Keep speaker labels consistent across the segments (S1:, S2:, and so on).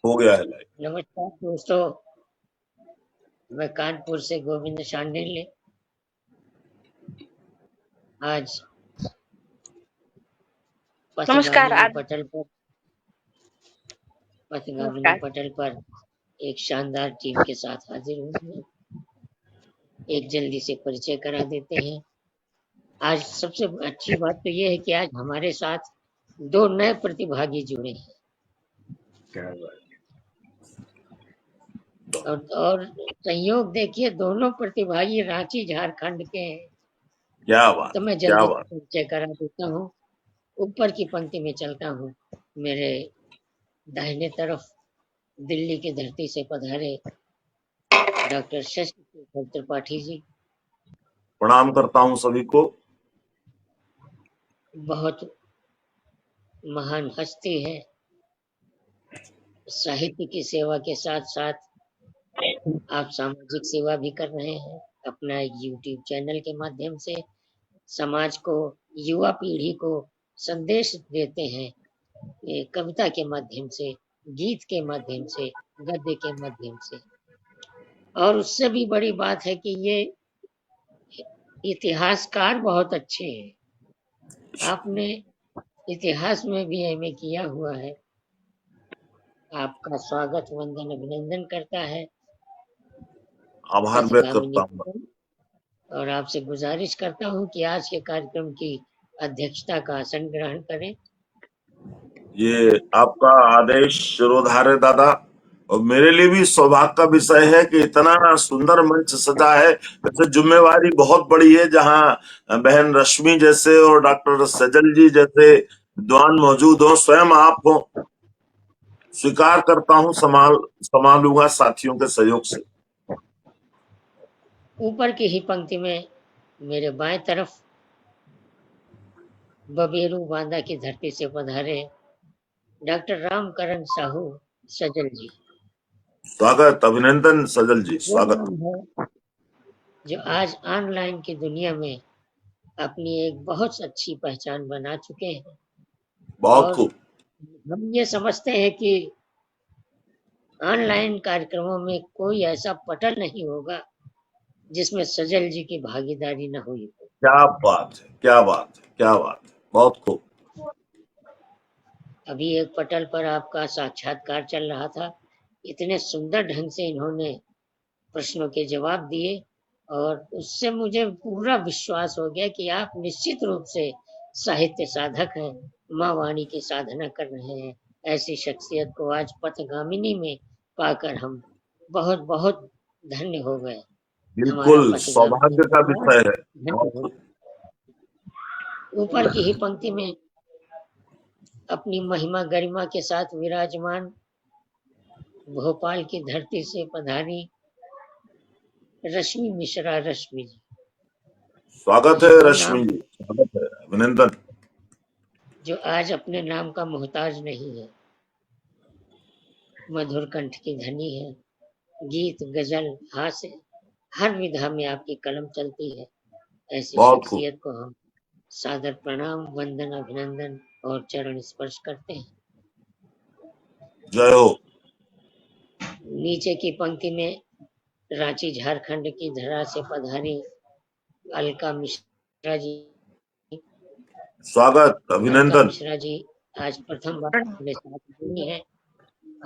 S1: हो गया है लाइव।
S2: नमस्कार दोस्तों, मैं कानपुर से गोविंद शांडिल्य। आज
S3: नमस्कार।
S2: पथगामिनी पटल पर एक शानदार टीम के साथ हाजिर हुए। एक जल्दी से परिचय करा देते हैं। आज सबसे अच्छी बात तो ये है कि आज हमारे साथ दो नए प्रतिभागी जुड़े हैं।
S1: क्या बात।
S2: और संयोग देखिए, दोनों प्रतिभागी रांची झारखंड के हैं।
S1: क्या बात,
S2: तो मैं जल्दी से परिचय करा देता हूँ। ऊपर की पंक्ति में चलता हूँ। मेरे दाहिने तरफ दिल्ली की धरती से पधारे डॉक्टर शशि शेखर त्रिपाठी जी।
S1: प्रणाम करता हूँ सभी को।
S2: बहुत महान हस्ती है। साहित्य की सेवा के साथ साथ आप सामाजिक सेवा भी कर रहे हैं। अपना YouTube चैनल के माध्यम से समाज को, युवा पीढ़ी को संदेश देते हैं। ये कविता के माध्यम से, गीत के माध्यम से, गद्य के माध्यम से। और उससे भी बड़ी बात है कि ये इतिहासकार बहुत अच्छे हैं। आपने इतिहास में भी एमए किया हुआ है। आपका स्वागत, वंदन, अभिनंदन करता है।
S1: आभार व्यक्त करता हूँ
S2: और आपसे गुजारिश करता हूँ कि आज के कार्यक्रम की अध्यक्षता का आसन ग्रहण करें।
S1: ये आपका आदेश शिरोधार्य दादा। और मेरे लिए भी सौभाग्य का विषय है कि इतना सुंदर मंच सजा है। वैसे जिम्मेवारी बहुत बड़ी है, जहाँ बहन रश्मि जैसे और डॉक्टर सजल जी जैसे विद्वान मौजूद हो, स्वयं आप हो। स्वीकार करता हूँ, संभालूंगा साथियों के सहयोग से।
S2: ऊपर की ही पंक्ति में मेरे बाएं तरफ बबेरू बांदा की धरती से पधारे डॉक्टर रामकरण साहू सजल जी।
S1: स्वागत, अभिनंदन सजल जी, स्वागत।
S2: जो आज ऑनलाइन की दुनिया में अपनी एक बहुत अच्छी पहचान बना चुके हैं।
S1: बहुत खूब।
S2: हम ये समझते हैं कि ऑनलाइन कार्यक्रमों में कोई ऐसा पटल नहीं होगा जिसमें सजल जी की भागीदारी न हुई।
S1: क्या बात है, क्या बात है, क्या बात है, बहुत खूब।
S2: अभी एक पटल पर आपका साक्षात्कार चल रहा था। इतने सुंदर ढंग से इन्होंने प्रश्नों के जवाब दिए और उससे मुझे पूरा विश्वास हो गया कि आप निश्चित रूप से साहित्य साधक हैं, माँ वाणी की साधना कर रहे हैं। ऐसी शख्सियत को आज पथगामिनी में पाकर हम बहुत बहुत धन्य हो गए।
S1: बिल्कुल सौभाग्य का विषय है।
S2: ऊपर की ही पंक्ति में अपनी महिमा गरिमा के साथ विराजमान भोपाल की धरती से पधारी रश्मि मिश्रा रश्मि जी।
S1: स्वागत है रश्मि जी, स्वागत है, अभिनंदन।
S2: जो आज अपने नाम का मोहताज नहीं है, मधुर कंठ की धनी है। गीत, गजल, हास्य, हर विधा में आपकी कलम चलती है। ऐसी शख्सियत को हम सादर प्रणाम, वंदन, अभिनंदन और चरण स्पर्श करते हैं।
S1: जय हो।
S2: नीचे की पंक्ति में रांची झारखंड की धरा से पधारी अलका मिश्रा जी।
S1: स्वागत, अभिनंदन।
S2: मिश्रा जी आज प्रथम बार अपने साथ जुड़ी हैं।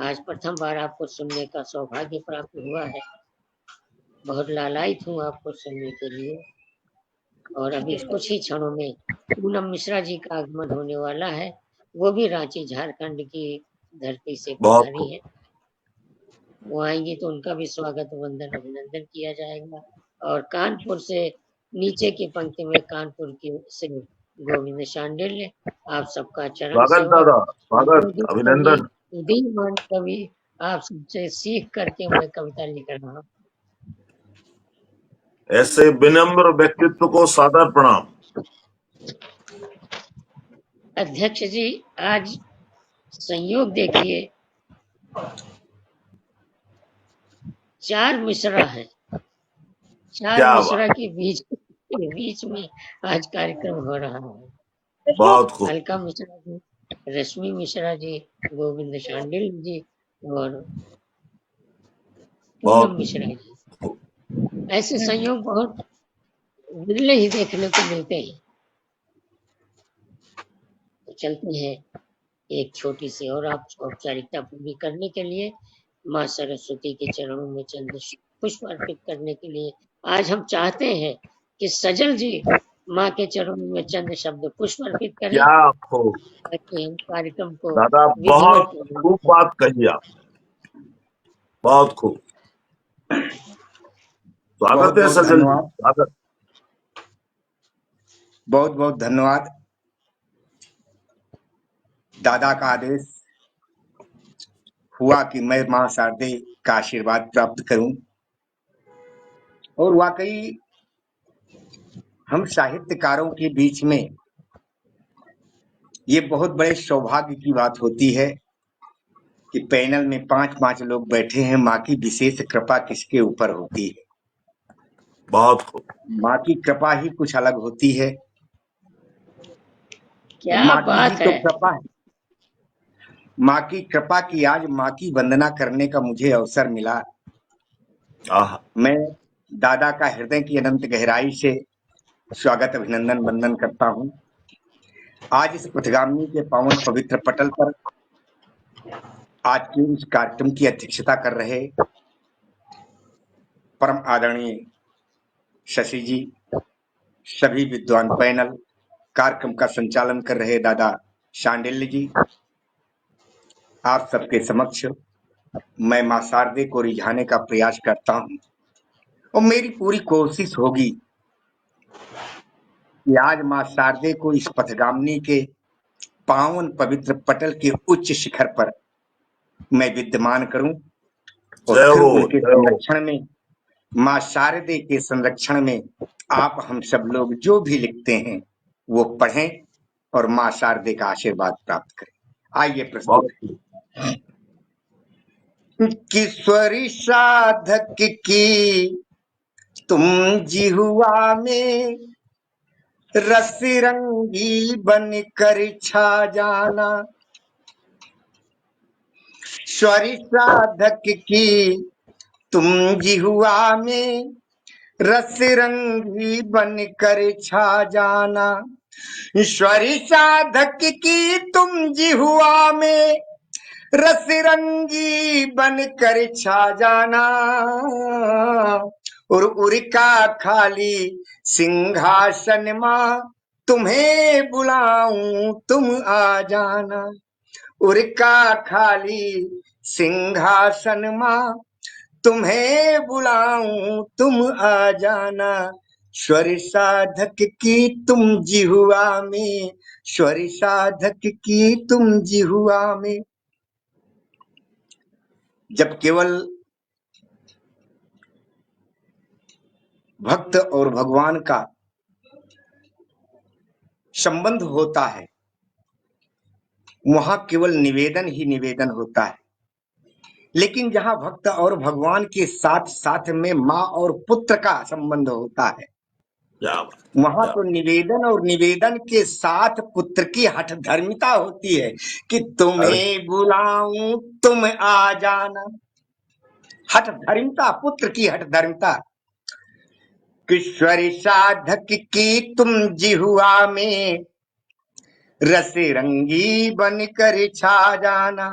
S2: आज प्रथम बार आपको सुनने का सौभाग्य प्राप्त हुआ है। बहुत लालायित हूँ आपको सुनने के लिए। और अभी कुछ ही क्षणों में पूनम मिश्रा जी का आगमन होने वाला है। वो भी रांची झारखंड की धरती से पधारी है। वो आएंगी तो उनका भी स्वागत, वंदन, अभिनंदन किया जाएगा। और कानपुर से नीचे की पंक्ति में कानपुर की से गोविंद शांडिल्य, आप सबका चरण सेवा,
S1: स्वागत, अभिनंदन।
S2: उदीयमान कवि, आप सबसे सीख करके मैं कविता लिख रहा हूँ।
S1: ऐसे विनम्र व्यक्तित्व को सादर प्रणाम।
S2: अध्यक्ष जी, आज संयोग देखिए, 4 मिश्रा है। 4 मिश्रा के बीच में आज कार्यक्रम हो रहा है।
S1: बहुत खूब।
S2: अलका मिश्रा जी, रश्मि मिश्रा जी, गोविंद शांडिल्य जी और
S1: बहुत
S2: पूनम मिश्रा जी। ऐसे संयोग बहुत विरले ही देखने को मिलते हैं। तो चलते हैं एक छोटी सी और आप औपचारिकता पूरी करने के लिए माँ सरस्वती के चरणों में चंद पुष्प अर्पित करने के लिए आज हम चाहते हैं कि सजल जी माँ के चरणों में चंद शब्द पुष्प अर्पित करें,
S1: क्या खूब
S2: ताकि हम कार्यक्रम को
S1: दादा,
S2: विधिवत
S1: बहुत खूब बात कही आप, बहुत खूब। स्वागत
S3: बहुत
S1: है
S3: बहुत
S1: सजल जी,
S3: धन्यवाद,
S1: स्वागत।
S3: बहुत बहुत धन्यवाद। दादा का आदेश हुआ कि मैं मां शारदे का आशीर्वाद प्राप्त करूं, और वाकई हम साहित्यकारों के बीच में ये बहुत बड़े सौभाग्य की बात होती है कि पैनल में 5-5 लोग बैठे हैं। माँ की विशेष कृपा किसके ऊपर होती है?
S1: बहुत खूब।
S3: माँ की कृपा ही कुछ अलग होती है।
S2: क्या
S3: माँ की
S2: बात
S3: ही तो
S2: है।
S3: कृपा है। माँ की कृपा की आज माँ की वंदना करने का मुझे अवसर मिला।
S1: आहा,
S3: मैं दादा का हृदय की अनंत गहराई से स्वागत, अभिनंदन, वंदन करता हूं। आज इस पथगामी के पावन पवित्र पटल पर आज के इस कार्यक्रम की अध्यक्षता कर रहे परम आदरणीय शशि जी, सभी विद्वान पैनल, कार्यक्रम का संचालन कर रहे दादा शांडिल्य जी, आप सबके समक्ष मैं मां शारदे को रिझाने का प्रयास करता हूं, और मेरी पूरी कोशिश होगी कि आज मां शारदे को इस पथगामिनी के पावन पवित्र पटल के उच्च शिखर पर मैं विद्यमान करूं, और
S1: जय
S3: फिर
S1: हो,
S3: उनके
S1: जय हो।
S3: संरक्षण में, मां शारदे के संरक्षण में आप हम सब लोग जो भी लिखते हैं वो पढ़ें और मां शारदे का आशीर्वाद प्राप्त करें। आइए प्रस्तुत
S1: बहुत
S3: है। किश्वरी साधक की तुम जिहुआ में रसरंगी बन कर छा जाना, स्वरी साधक की तुम जिहुआ में रसरंगी बन कर छा जाना, स्वरी साधक की तुम जिहुआ में रसरंगी बन कर छा जाना, और उरका खाली सिंहासन मां तुम्हें बुलाऊं तुम आ जाना, उरका खाली सिंहासन मां तुम्हें बुलाऊं तुम आ जाना, स्वर साधक की तुम जिहुआ में, स्वर साधक की तुम जिहुआ में। जब केवल भक्त और भगवान का संबंध होता है, वहां केवल निवेदन ही निवेदन होता है। लेकिन जहां भक्त और भगवान के साथ साथ में माँ और पुत्र का संबंध होता है,
S1: क्या बात,
S3: वहां
S1: क्या
S3: तो निवेदन और निवेदन के साथ पुत्र की हठ धर्मिता होती है कि
S1: अरे
S3: तुम्हें बुलाऊं तुम आ जाना। हठ धर्मिता, पुत्र की हठ धर्मिता। किश्वरी साधक की तुम जिहुआ में रस रंगी बन कर छा जाना,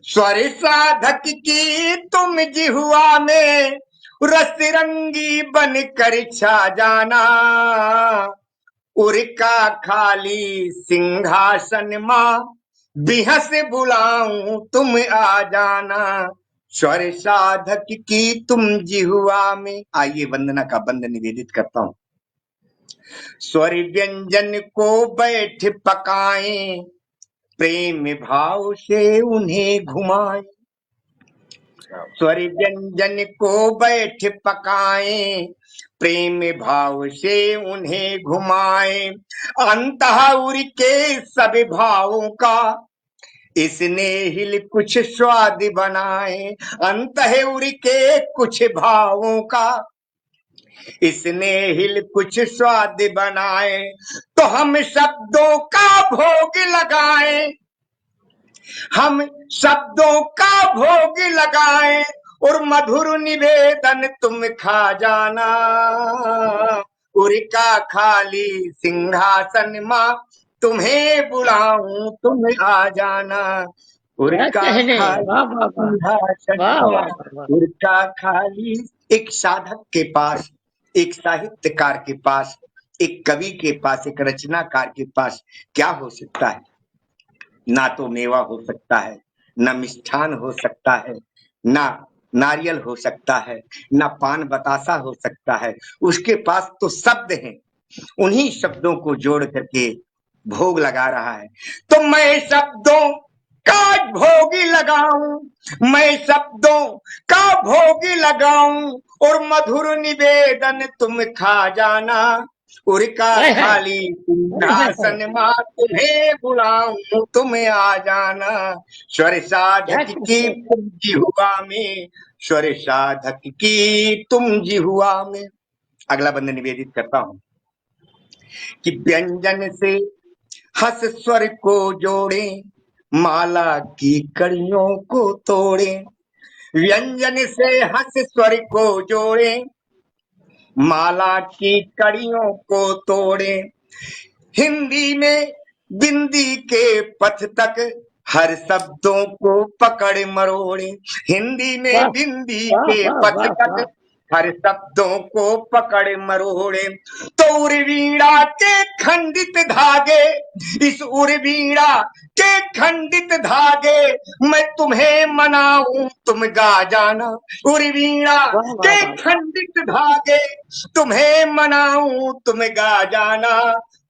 S3: स्वर साधक की तुम जिहुआ में रस रंगी बन कर छा जाना, उरका खाली सिंहासन मां बिहस बुलाऊं तुम आ जाना, स्वर साधक की तुम जिहुआ में। आइए वंदना का बंद निवेदित करता हूं। स्वर व्यंजन को बैठ पकाएं, प्रेम भाव से उन्हें घुमाएं, स्वर व्यंजन को बैठ पकाएं, प्रेम भाव से उन्हें घुमाएं, अंतःउर के सब भावों का इसने हिल कुछ स्वाद बनाए, अंतःउर के कुछ भावों का इसने हिल कुछ स्वाद बनाए, तो हम शब्दों का भोग लगाएं, हम शब्दों का भोग लगाएं और मधुर निवेदन तुम खा जाना। उनका खाली सिंहासन माँ तुम्हें बुलाऊं तुम आ जाना।
S2: क्या
S3: उनका
S2: कहने,
S3: खाली
S2: वाह वाह वाह,
S3: सिंहासन
S2: वाह
S3: माँ,
S2: वाह वाह वाह।
S3: उनका खाली। एक साधक के पास, एक साहित्यकार के पास, एक कवि के पास, एक रचनाकार के पास क्या हो सकता है? ना तो मेवा हो सकता है, ना मिष्ठान हो सकता है, ना नारियल हो सकता है, ना पान बतासा हो सकता है। उसके पास तो शब्द हैं, उन्हीं शब्दों को जोड़ करके भोग लगा रहा है। तो मैं शब्दों का भोग लगाऊं, मैं शब्दों का भोग लगाऊं और मधुर निवेदन तुम खा जाना। उनका
S2: हाय हाय
S3: खाली
S2: हाय हाय हाय,
S3: सिंहासन माँ तुम्हें बुलाऊं तुम आ जाना। स्वर
S2: क्या
S3: साधक की
S2: कहते,
S3: तुम जिहुआ में, स्वर साधक की तुम जिहुआ में। अगला बंद निवेदित करता हूं कि व्यंजन से हस स्वर को जोड़े, माला की कड़ियों को तोड़े। व्यंजन से हस स्वर को जोड़े, माला की कड़ियों को तोड़े। हिंदी में बिंदी के पथ तक हर शब्दों को पकड़ मरोड़े। हिंदी
S2: वाह
S3: में बिंदी
S2: वाह
S3: के
S2: वाह
S3: पथ
S2: वाह
S3: तक
S2: वाह।
S3: हर शब्दों को पकड़ मरोड़े। तो उर्वीणा के खंडित धागे, इस उर्वीणा के खंडित धागे मैं तुम्हें मनाऊं तुम गा जाना। उर्वीणा
S2: वाह वाह
S3: के
S2: वाह,
S3: खंडित धागे तुम्हें मनाऊं तुम गा जाना।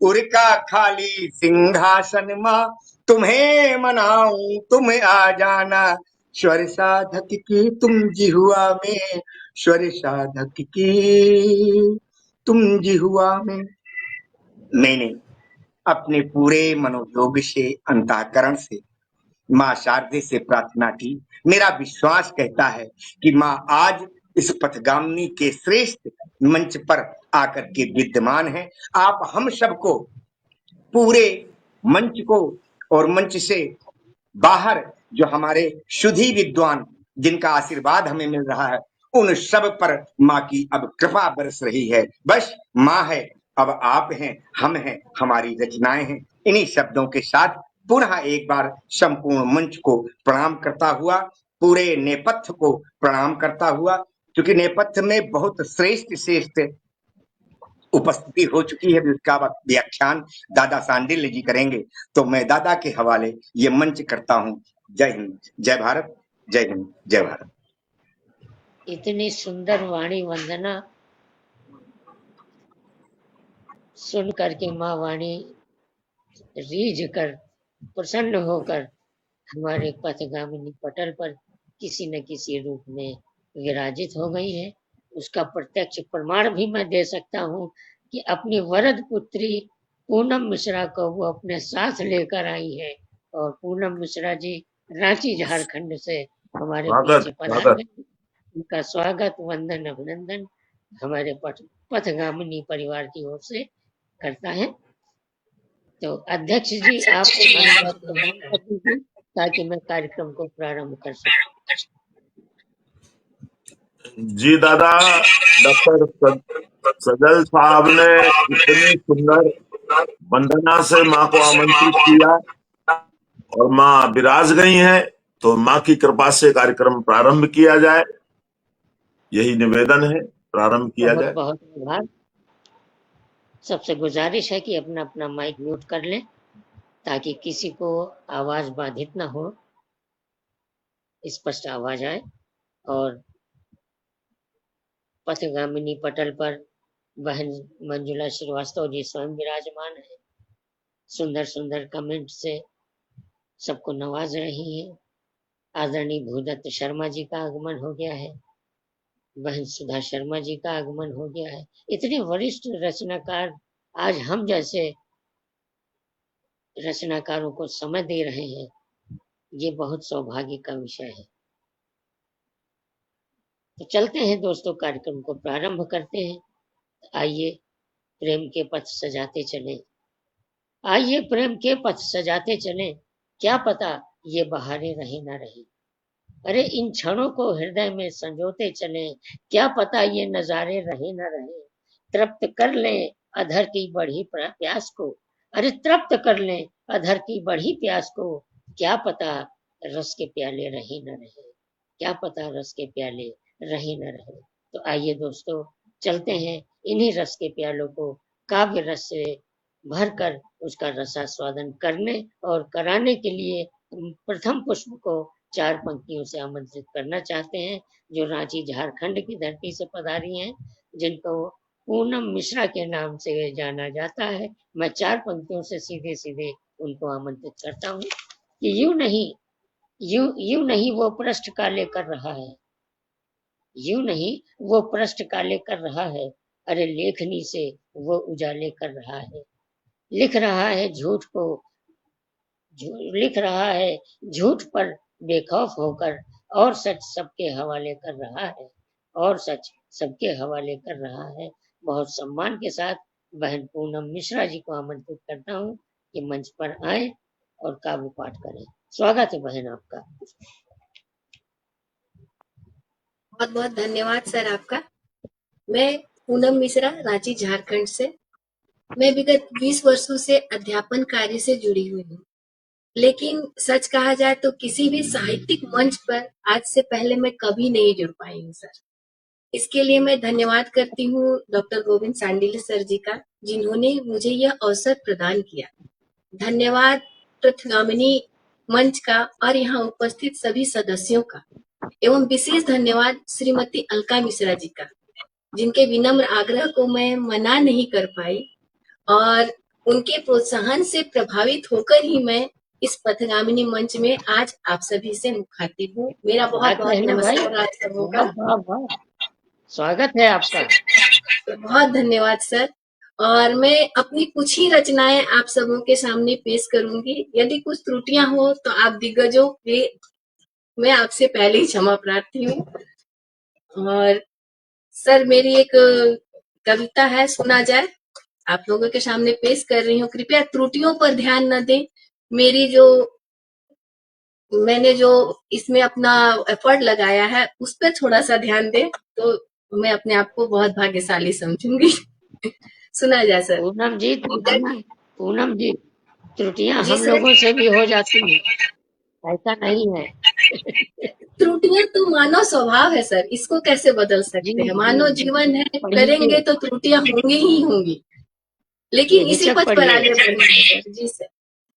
S3: उनका खाली सिंहासन माँ तुम्हें मनाऊं तुम आ जाना। स्वर साधक की तुम जिहुआ में, स्वर साधक की तुम जिहुआ में। मैंने अपने पूरे मनोयोग से, अंतःकरण से माँ शारदे से प्रार्थना की। मेरा विश्वास कहता है कि माँ आज इस पथगामिनी के श्रेष्ठ मंच पर आकर के विद्यमान है। आप हम सबको, पूरे मंच को और मंच से बाहर जो हमारे शुद्धि विद्वान जिनका आशीर्वाद हमें मिल रहा है, उन सब पर माँ की अब कृपा बरस रही है। बस माँ है, अब आप हैं, हम हैं, हमारी रचनाएं हैं। इन्हीं शब्दों के साथ पुनः एक बार संपूर्ण मंच को प्रणाम करता हुआ, पूरे नेपथ्य को प्रणाम करता हुआ, क्योंकि नेपथ्य में बहुत श्रेष्ठ श्रेष्ठ उपस्थिति हो चुकी है, जिसका व्याख्यान दादा सांडिल्य जी करेंगे। तो मैं दादा के हवाले ये मंच करता हूँ। जय हिंद, जय भारत, जय हिंद, जय भारत।
S2: इतनी सुंदर वाणी वंदना सुन करके माँ वाणी रीझ कर प्रसन्न होकर हमारे पथगामिनी पटल पर किसी न किसी रूप में विराजित हो गई है। उसका प्रत्यक्ष प्रमाण भी मैं दे सकता हूँ कि अपनी वरद पुत्री पूनम मिश्रा को वो अपने साथ लेकर आई है। और पूनम मिश्रा जी रांची झारखंड से हमारे बीच
S1: स्वागत
S2: पधार
S1: स्वागत।
S2: गए। उनका स्वागत, वंदन, अभिनंदन हमारे पथगामिनी परिवार की ओर से करता है। तो अध्यक्ष जी आप अनुवाद प्रदान कर दीजिए ताकि मैं कार्यक्रम को प्रारंभ कर सकूं।
S1: जी दादा, डॉक्टर सजल साहब ने इतनी सुंदर वंदना से माँ को आमंत्रित किया और माँ विराज गई हैं, तो माँ की कृपा से कार्यक्रम प्रारंभ किया जाए, यही निवेदन है, प्रारंभ किया
S2: बहुत
S1: जाए।
S2: बहुत आभार। सबसे गुजारिश है कि अपना अपना माइक म्यूट कर लें ताकि किसी को आवाज बाधित ना हो, स्पष्ट आवाज आए। और पथगामिनी पटल पर बहन मंजुला श्रीवास्तव जी स्वयं विराजमान है, सुंदर सुंदर कमेंट से सबको नवाज रही है। आदरणीय भूदत्त शर्मा जी का आगमन हो गया है, बहन सुधा शर्मा जी का आगमन हो गया है। इतने वरिष्ठ रचनाकार आज हम जैसे रचनाकारों को समय दे रहे हैं, ये बहुत सौभाग्य का विषय है। तो चलते हैं दोस्तों, कार्यक्रम को प्रारंभ करते हैं। आइए प्रेम के पथ सजाते चले, आइए प्रेम के पथ सजाते चले। क्या पता ये बहारे रहे न रहे। अरे इन क्षणों को हृदय में संजोते चले, क्या पता ये नजारे रहे न रहे। तृप्त कर लें अधर की बढ़ी प्यास को, अरे तृप्त कर लें अधर की बढ़ी प्यास को, क्या पता रस के प्याले रहे न रहे, क्या पता रस के प्याले रहे न रहे। तो आइए दोस्तों, चलते हैं इन्हीं रस के प्यालों को काव्य रस से भरकर उसका रसास्वादन करने और कराने के लिए प्रथम पुष्प को 4 पंक्तियों से आमंत्रित करना चाहते हैं, जो रांची झारखंड की धरती से पधारी हैं, जिनको पूनम मिश्रा के नाम से जाना जाता है। मैं 4 पंक्तियों से सीधे सीधे उनको आमंत्रित करता हूँ कि यूं नहीं वो पृष्ठ काले कर रहा है, यूं नहीं वो पृष्ठ काले कर रहा है, अरे लेखनी से वो उजाले कर रहा है। लिख रहा है झूठ को, लिख रहा है झूठ पर बेखौफ होकर, और सच सबके हवाले कर रहा है, और सच सबके हवाले कर रहा है। बहुत सम्मान के साथ बहन पूनम मिश्रा जी को आमंत्रित करता हूँ कि मंच पर आए और काव्य पाठ करें। स्वागत है बहन आपका।
S4: बहुत बहुत धन्यवाद सर आपका। मैं पूनम मिश्रा, रांची झारखंड से। मैं विगत 20 वर्षों से अध्यापन कार्य से जुड़ी हुई हूँ, लेकिन सच कहा जाए तो किसी भी साहित्यिक मंच पर आज से पहले मैं कभी नहीं जुड़ पाई हूँ सर। इसके लिए मैं धन्यवाद करती हूँ डॉक्टर गोविंद सांडिल्य सर जी का, जिन्होंने मुझे यह अवसर प्रदान किया। धन्यवाद पृथगामिनी मंच का और यहाँ उपस्थित सभी सदस्यों का, एवं विशेष धन्यवाद श्रीमती अलका मिश्रा जी का, जिनके विनम्र आग्रह को मैं मना नहीं कर पाई और उनके प्रोत्साहन से प्रभावित होकर ही मैं इस पथगामिनी मंच में आज आप सभी से मुखातिब हूँ। मेरा बहुत बहुत नमस्कार आप सबों का।
S2: स्वागत है आपका।
S4: बहुत धन्यवाद सर। और मैं अपनी कुछ ही रचनाएं आप सबों के सामने पेश करूंगी। यदि कुछ त्रुटियां हो तो आप दिग्गजों के, मैं आपसे पहले ही क्षमा प्रार्थी हूँ। और सर मेरी एक कविता है, सुना जाए, आप लोगों के सामने पेश कर रही हूँ। कृपया त्रुटियों पर ध्यान न दें। मैंने जो इसमें अपना एफर्ट लगाया है उस पर थोड़ा सा ध्यान दें तो मैं अपने आप को बहुत भाग्यशाली समझूंगी। सुना जाए सर।
S2: पूनम जी त्रुटियां हम लोगों से भी हो जाती हैं, ऐसा नहीं है।
S4: त्रुटियां तो मानव स्वभाव है सर, इसको कैसे बदल सकते हैं। मानव जीवन है, करेंगे तो त्रुटियां होंगी ही होंगी, लेकिन इसी पथ पर आगे बढ़ना है सर। जी सर।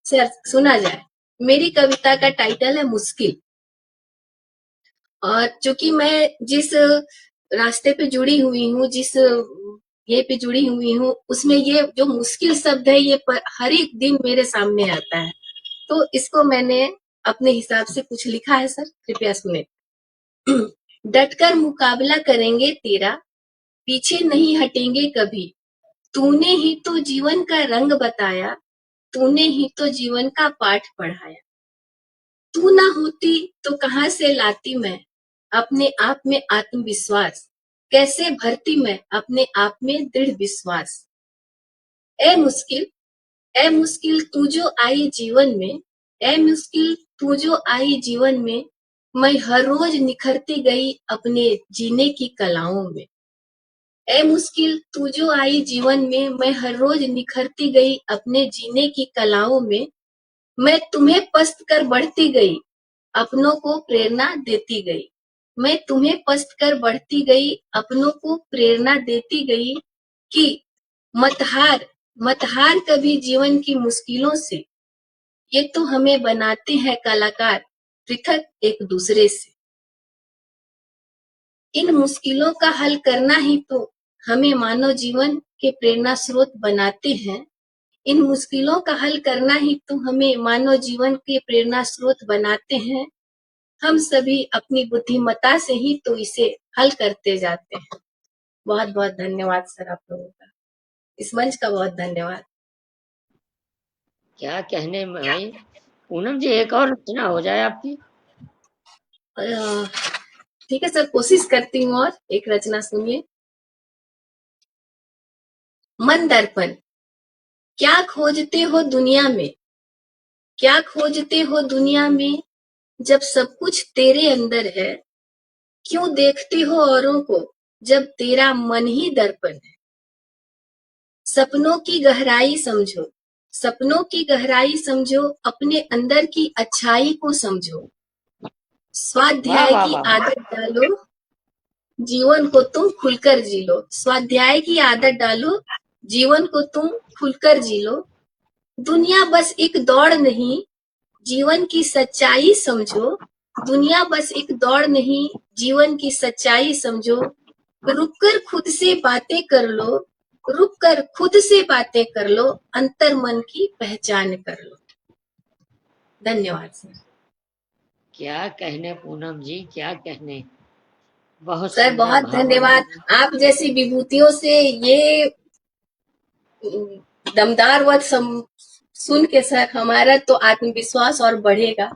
S4: सर सुना जाए। मेरी कविता का टाइटल है मुश्किल। और चूंकि मैं जिस रास्ते पे जुड़ी हुई हूँ, जिस ये पे जुड़ी हुई हूँ, उसमें ये जो मुश्किल शब्द है ये हर एक दिन मेरे सामने आता है, तो इसको मैंने अपने हिसाब से कुछ लिखा है सर, कृपया सुने। डटकर मुकाबला करेंगे तेरा, पीछे नहीं हटेंगे कभी। तूने ही तो जीवन का रंग बताया, तूने ही तो जीवन का पाठ पढ़ाया। तू ना होती तो कहां से लाती मैं अपने आप में आत्मविश्वास, कैसे भरती मैं अपने आप में दृढ़ विश्वास। ए मुश्किल तू जो आई जीवन में, ए मुश्किल तू जो आई जीवन में, मैं हर रोज निखरती गई अपने जीने की कलाओं में। ए मुश्किल तू जो आई जीवन में, मैं हर रोज निखरती गई अपने जीने की कलाओं में। मैं तुम्हें पस्त कर बढ़ती गई, अपनों को प्रेरणा देती गई। मैं तुम्हें पस्त कर बढ़ती गई, अपनों को प्रेरणा देती गई कि मत हार कभी जीवन की मुश्किलों से। ये तो हमें बनाते हैं कलाकार, पृथक एक दूसरे से। इन मुश्किलों का हल करना ही तो हमें मानव जीवन के प्रेरणा स्रोत बनाते हैं। इन मुश्किलों का हल करना ही तो हमें मानव जीवन के प्रेरणा स्रोत बनाते हैं। हम सभी अपनी बुद्धिमत्ता से ही तो इसे हल करते जाते हैं। बहुत बहुत धन्यवाद सर आप लोगों का, इस मंच का बहुत धन्यवाद।
S2: क्या कहने में भाई। पूनम जी एक और रचना हो जाए आपकी।
S4: ठीक है सर, कोशिश करती हूँ। और एक रचना सुनिए। मन दर्पण। क्या खोजते हो दुनिया में, क्या खोजते हो दुनिया में जब सब कुछ तेरे अंदर है? क्यों देखते हो औरों को जब तेरा मन ही दर्पण है? सपनों की गहराई समझो, सपनों की गहराई समझो, अपने अंदर की अच्छाई को समझो।
S2: वाह
S4: स्वाध्याय
S2: वाह
S4: की
S2: वाह
S4: आदत डालो, जीवन को तुम खुलकर जी लो। स्वाध्याय की आदत डालो, जीवन को तुम खुलकर जी लो। दुनिया बस एक दौड़ नहीं, जीवन की सच्चाई समझो। दुनिया बस एक दौड़ नहीं, जीवन की सच्चाई समझो। रुककर खुद से बातें कर लो, रुककर खुद से बातें कर लो, अंतर मन की पहचान कर लो। धन्यवाद सर।
S2: क्या कहने पूनम जी, क्या कहने। बहुत
S4: सर
S2: सुंदर
S4: बहुत
S2: भावुक
S4: धन्यवाद। आप जैसी विभूतियों से ये दमदार वध सुन के सर हमारा तो आत्मविश्वास और बढ़ेगा।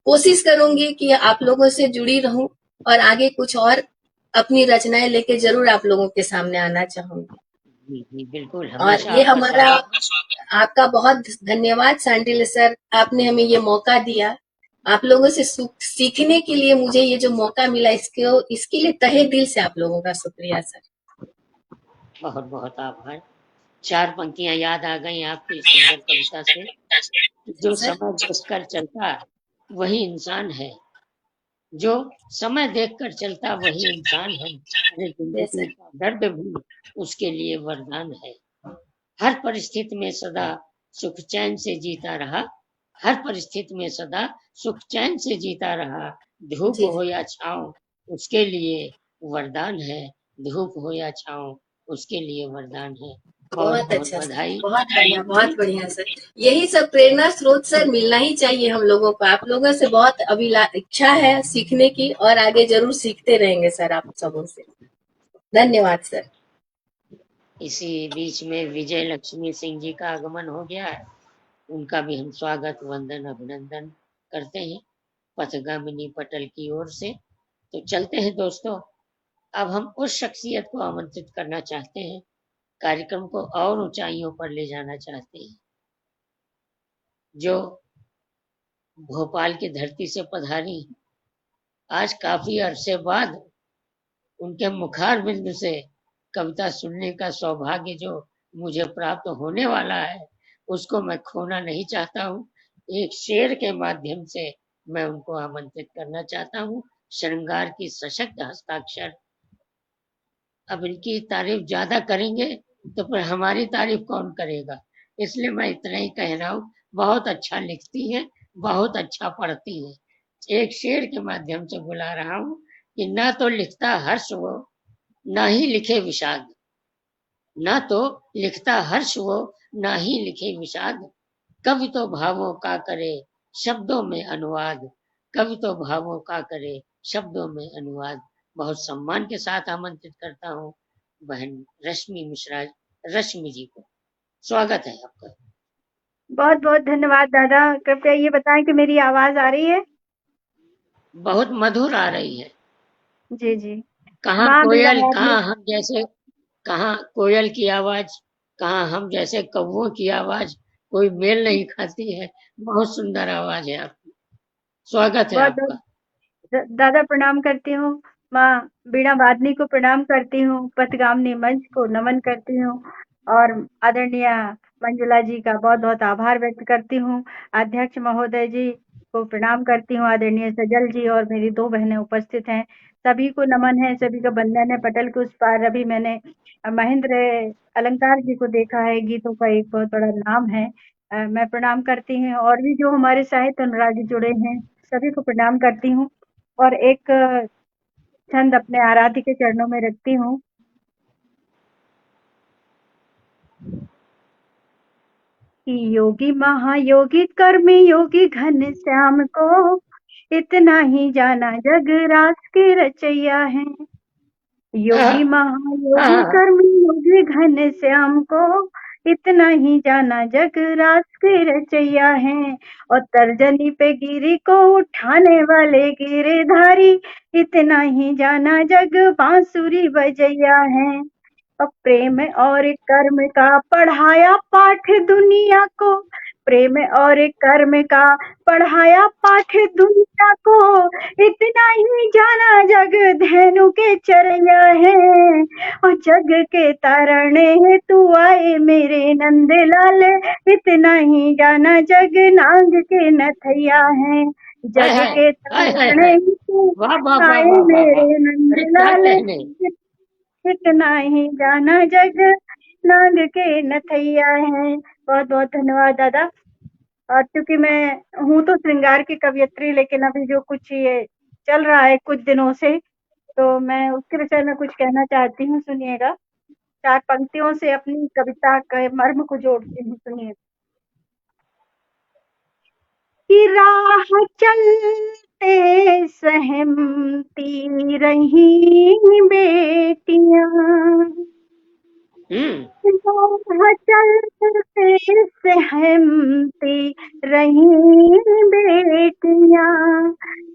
S4: कोशिश करूंगी कि आप लोगों से जुड़ी रहूं और आगे कुछ और अपनी रचनाएं लेके जरूर आप लोगों के सामने आना चाहूंगी।
S2: जी जी बिल्कुल,
S4: और
S2: हमेशा
S4: ये
S2: आपका
S4: हमारा
S2: स्वागत।
S4: आपका बहुत धन्यवाद शांडिल्य सर, आपने हमें ये मौका दिया। आप लोगों से सीखने के लिए मुझे ये जो मौका मिला इसके लिए तहे दिल से आप लोगों का शुक्रिया सर।
S2: बहुत बहुत आभार। 4 पंक्तियां याद आ गई आपकी सुंदर कविता से। जो
S4: सर
S2: समय देखकर चलता वही इंसान है, जो समय देखकर चलता वही इंसान है। अरे
S4: जय
S2: जिंदगी
S4: सर।
S2: का दर्द भी उसके लिए वरदान है। हर परिस्थिति में सदा सुख चैन से जीता रहा, हर परिस्थिति में सदा सुख चैन से जीता रहा। धूप
S4: जी
S2: हो
S4: जी
S2: या छाँव उसके लिए वरदान है, धूप हो या छाँव उसके लिए वरदान है। बहुत
S4: बहुत
S2: बहुत
S4: अच्छा सर,
S2: बधाई।
S4: बहुत बढ़िया सर। यही सब प्रेरणा स्रोत सर मिलना ही चाहिए हम लोगों को। आप लोगों से बहुत इच्छा है सीखने की और आगे जरूर सीखते रहेंगे सर आप सबों से। धन्यवाद सर।
S2: इसी बीच में विजय लक्ष्मी सिंह जी का आगमन हो गया है, उनका भी हम स्वागत वंदन अभिनंदन करते हैं पथगामिनी पटल की ओर से। तो चलते हैं दोस्तों, अब हम उस शख्सियत को आमंत्रित करना चाहते हैं, कार्यक्रम को और ऊंचाइयों पर ले जाना चाहते हैं, जो भोपाल की धरती से पधारी। आज काफी अरसे बाद उनके मुखार बिंदु से कविता सुनने का सौभाग्य जो मुझे प्राप्त होने वाला है, उसको मैं खोना नहीं चाहता हूँ। एक शेर के माध्यम से मैं उनको आमंत्रित करना चाहता हूँ। श्रृंगार की सशक्त हस्ताक्षर। अब इनकी तारीफ ज्यादा करेंगे तो फिर हमारी तारीफ कौन करेगा, इसलिए मैं इतना ही कह रहा हूँ। बहुत अच्छा लिखती है, बहुत अच्छा पढ़ती है। एक शेर के माध्यम से बुला रहा हूँ कि ना तो लिखता हर्ष वो, ना ही लिखे विषाद, ना तो लिखता हर्ष वो, ना ही लिखे विषाद। कवि तो भावों का करे शब्दों में अनुवाद, कवि तो भावों का करे शब्दों में अनुवाद। बहुत सम्मान के साथ आमंत्रित करता हूँ बहन रश्मि मिश्रा, रश्मि जी को। स्वागत है आपका।
S5: बहुत बहुत धन्यवाद दादा। कृपया ये बताएं कि मेरी आवाज आ रही है?
S2: बहुत मधुर आ रही है।
S5: जी जी।
S2: कहाँ
S5: माँ बीड़ा
S2: कोयल,
S5: वादनी।
S2: कहाँ हम जैसे, कहाँ कोयल की आवाज, कहाँ हम जैसे कौवों की आवाज, कोई मेल नहीं खाती है। बहुत सुंदर आवाज है आपकी। स्वागत है
S5: बहुत
S2: आपका।
S5: बहुत दादा प्रणाम करती हूँ। माँ बीड़ा वादनी को प्रणाम करती हूँ, पथगामिनी मंच को नमन करती हूँ और आदरणीय मंजुला जी का बहुत बहुत आभार व्यक्त करती हूँ। अध्यक्ष महोदय जी को प्रणाम करती हूँ, आदरणीय सजल जी और मेरी 2 बहनें उपस्थित हैं, सभी को नमन है, सभी का वंदन है। पटल के उस पार अभी मैंने महेंद्र अलंकार जी को देखा है, गीतों का एक बहुत बड़ा नाम है। मैं प्रणाम करती हूँ और भी जो हमारे साहित्य अनुरागी जुड़े हैं सभी को प्रणाम करती हूँ और एक छंद अपने आराध्य के चरणों में रखती हूँ। योगी महायोगी कर्मी योगी घन श्याम को इतना ही जाना जग रास के रचैया है। योगी महायोगी
S2: हाँ,
S5: कर्मी योगी घन श्याम को इतना ही जाना जग रास के रचैया है। और तर्जनी पे गिरी को उठाने वाले गिरधारी इतना ही जाना जग बांसुरी बजैया है। और प्रेम और कर्म का पढ़ाया पाठ दुनिया को प्रेम और कर्म का पढ़ाया पाठ दुनिया को, इतना ही जाना जग धेनु के चरैया है, और जग के तारने हेतु आए मेरे नंदलाल, इतना ही जाना जग नाग के नथैया है,
S2: हाय
S5: जग
S2: हाय
S5: के
S2: हाय हाय
S5: तारने
S2: हाय,
S5: हेतु
S2: वाह वाह वाह
S5: आए
S2: वाह वाह वाह,
S5: मेरे
S2: अरे क्या
S5: नंदलाल,
S2: कहने।
S5: इतना ही जाना जग नाग के नथैया है। बहुत बहुत धन्यवाद दादा। और क्योंकि मैं हूँ तो श्रृंगार की कवियत्री, लेकिन अभी जो कुछ ये चल रहा है कुछ दिनों से, तो मैं उसके विषय में कुछ कहना चाहती हूँ, सुनिएगा। 4 पंक्तियों से अपनी कविता के मर्म को जोड़ती हूँ, सुनिए। कि राह चलते सहमती रही बेटियां, राह चलते सहमती रही बेटियां,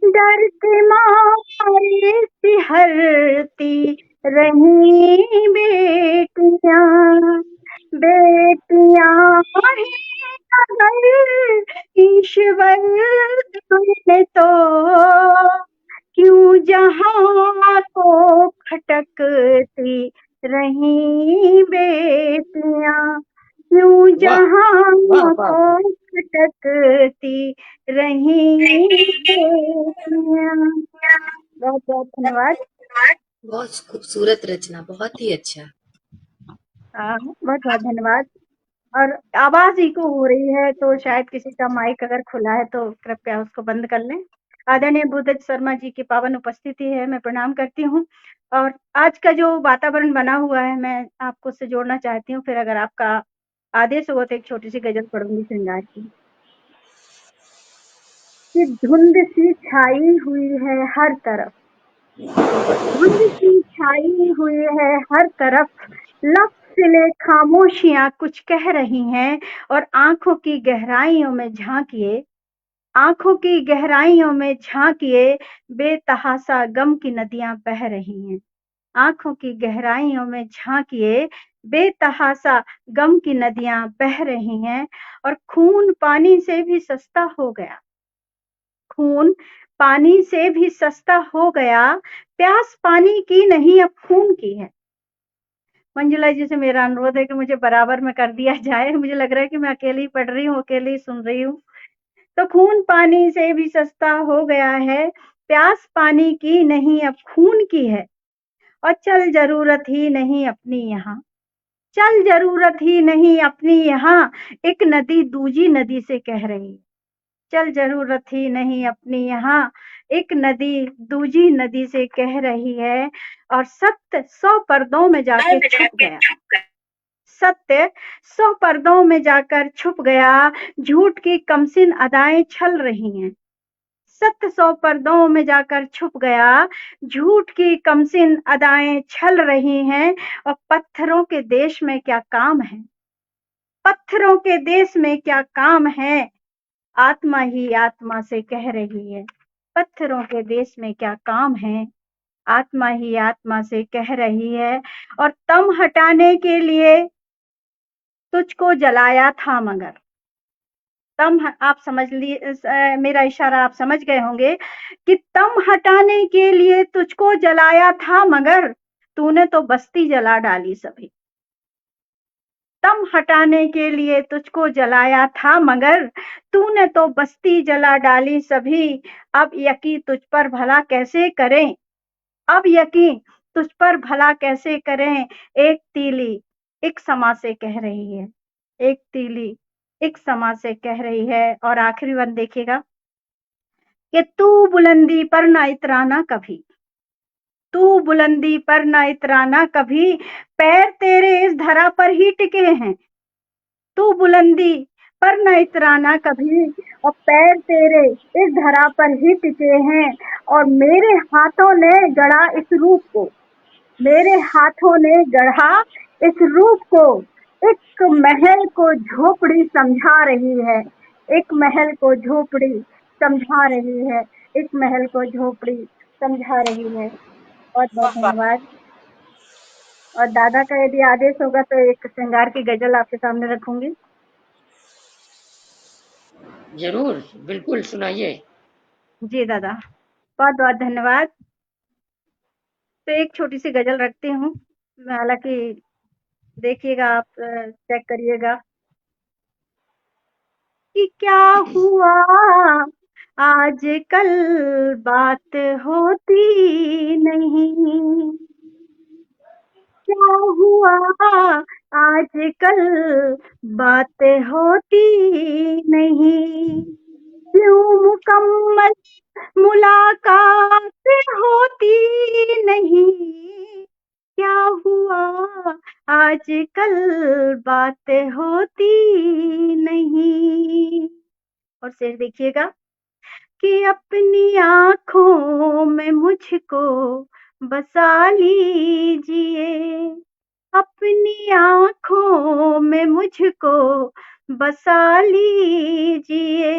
S5: डर के मारे सिहरती रही बेटियां, बेटियां ही अगर ईश्वर ने तो क्यों जहां को खटकती रही बेटियां, क्यों
S2: वाह
S5: जहां
S2: वाह वाह,
S5: को खटकती रही बेटियां। बहुत बहुत धन्यवाद।
S4: बहुत खूबसूरत रचना, बहुत ही अच्छा।
S5: बहुत बहुत धन्यवाद। और आवाज इको हो रही है, तो शायद किसी का माइक अगर खुला है तो कृपया उसको बंद कर लें। आदरणीय बुद्धज शर्मा जी की पावन उपस्थिति है, मैं प्रणाम करती हूँ। और आज का जो वातावरण बना हुआ है, मैं आपको उससे जोड़ना चाहती हूँ। फिर अगर आपका आदेश हो तो एक छोटी सी गजल पढ़ूंगी श्रृंगार की। कि धुंध सी छाई हुई है हर तरफ, धुंध सी छाई हुई है हर तरफ, लफ्ज़ सिले खामोशियां कुछ कह रही हैं, और आंखों की गहराइयों में झांकिए, आंखों की गहराइयों में झांकिए, बेतहासा गम की नदियां बह रही हैं, आंखों की गहराइयों में झांकिए, बेतहासा गम की नदियां बह रही हैं, और खून पानी से भी सस्ता हो गया, खून पानी से भी सस्ता हो गया, प्यास पानी की नहीं अब खून की है। मंजुला जी से मेरा अनुरोध है कि मुझे बराबर में कर दिया जाए, मुझे लग रहा है कि मैं अकेली ही पढ़ रही हूँ, अकेली ही सुन रही हूँ। तो खून पानी से भी सस्ता हो गया है, प्यास पानी की नहीं अब खून की है, और चल जरूरत ही नहीं अपनी यहाँ, चल जरूरत ही नहीं अपनी यहाँ, एक नदी दूजी नदी से कह रही है, चल जरूरत ही नहीं अपनी यहाँ, एक नदी दूजी नदी से कह रही है, और सत्य 100 पर्दों में जाके छुप गया, सत्य 100 पर्दों में जाकर छुप गया, झूठ की कमसिन अदाएं छल रही हैं, सत्य 100 पर्दों में जाकर छुप गया, झूठ की कमसिन अदाएं छल रही हैं, और पत्थरों के देश में क्या काम है, पत्थरों के देश में क्या काम है, आत्मा ही आत्मा से कह रही है, पत्थरों के देश में क्या काम है, आत्मा ही आत्मा से कह रही है, और तम हटाने के लिए तुझको जलाया था मगर, आप समझ लिए, मेरा इशारा आप समझ गए होंगे कि तम हटाने के लिए तुझको जलाया था, मगर तूने तो बस्ती जला डाली सभी, तम हटाने के लिए तुझको जलाया था, मगर तूने तो बस्ती जला डाली सभी, अब यकीन तुझ पर भला कैसे करें, अब यकीन तुझ पर भला कैसे करें, एक तीली एक समा से कह रही है, एक तीली एक समा से कह रही है। और आखिरी वन देखिएगा कि तू बुलंदी पर ना इतराना कभी, तू बुलंदी पर ना इतराना कभी, पैर तेरे इस धरा पर ही टिके हैं, तू बुलंदी पर न इतराना कभी, और पैर तेरे इस धरा पर ही टिके हैं, और मेरे हाथों ने गढ़ा इस रूप को, मेरे हाथों ने गढ़ा इस रूप को, एक महल को झोपड़ी समझा रही है, एक महल को झोपड़ी समझा रही है, एक महल को झोपड़ी समझा रही है। बहुत बहुत धन्यवाद। और दादा का यदि आदेश होगा तो एक श्रृंगार की गजल आपके सामने रखूंगी।
S2: जरूर, बिल्कुल सुनाइए।
S5: जी दादा, बहुत बहुत धन्यवाद। तो एक छोटी सी गजल रखती हूँ, हालांकि देखिएगा आप, चेक करिएगा कि क्या हुआ आजकल बात होती नहीं, क्या हुआ आजकल बात होती नहीं, क्यों मुकम्मल मुलाकात होती नहीं, क्या हुआ आजकल बात होती नहीं। और शेर देखिएगा कि अपनी आँखों में मुझको बसा लीजिए, अपनी आँखों में मुझको बसा लीजिए,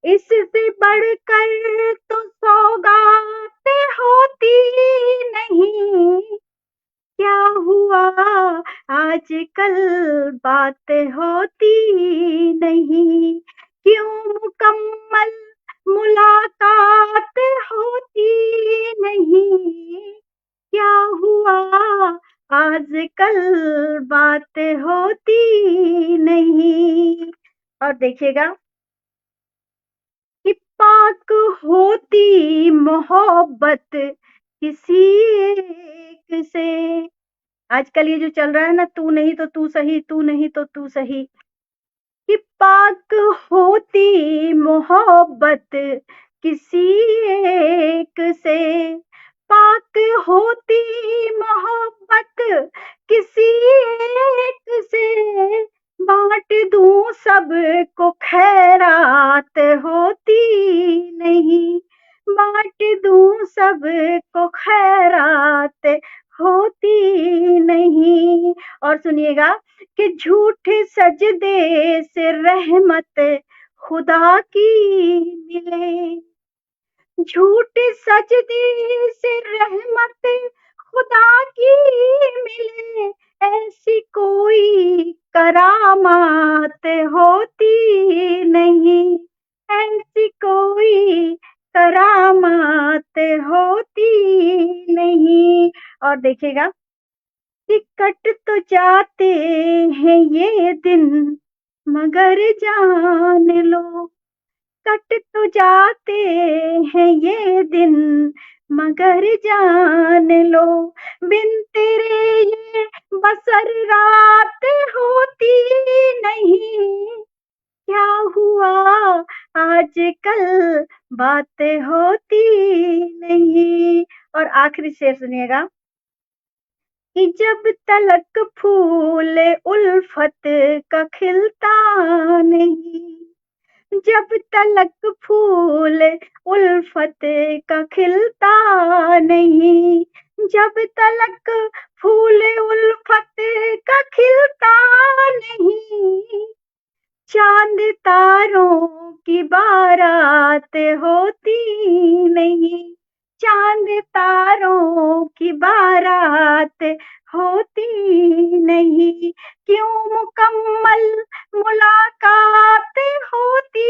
S5: इससे बढ़कर तो सौगात होती नहीं, क्या हुआ आजकल बात होती नहीं, क्यों मुकम्मल मुलाकात होती नहीं, क्या हुआ आजकल बात होती नहीं। और देखिएगा कि पाक होती मोहब्बत किसी एक से, आजकल ये जो चल रहा है ना, तू नहीं तो तू सही, तू नहीं तो तू सही, कि पाक होती मोहब्बत किसी एक से, पाक होती मोहब्बत किसी एक से, बांट दूं सबको खैरात होती नहीं, बांट दूं सबको खैरात होती नहीं। और सुनिएगा कि झूठे सजदे से रहमत खुदा की मिले, झूठे सजदे से रहमत खुदा की मिले, ऐसी कोई करामात होती नहीं, ऐसी कोई करामात होती नहीं। और देखिएगा कि कट तो जाते हैं ये दिन मगर जान लो, कट तो जाते हैं ये दिन मगर जान लो, बिन तेरे ये बसर रात होती नहीं, क्या हुआ आजकल बात होती नहीं। और आखिरी शेर सुनिएगा कि जब तलक फूल उल्फत का खिलता नहीं, जब तलक फूल उल्फत का खिलता नहीं, जब तलक फूल उल्फत का खिलता नहीं, चांद तारों की बारात होती नहीं, चांद तारों की बारात होती नहीं, क्यों मुकम्मल मुलाकात होती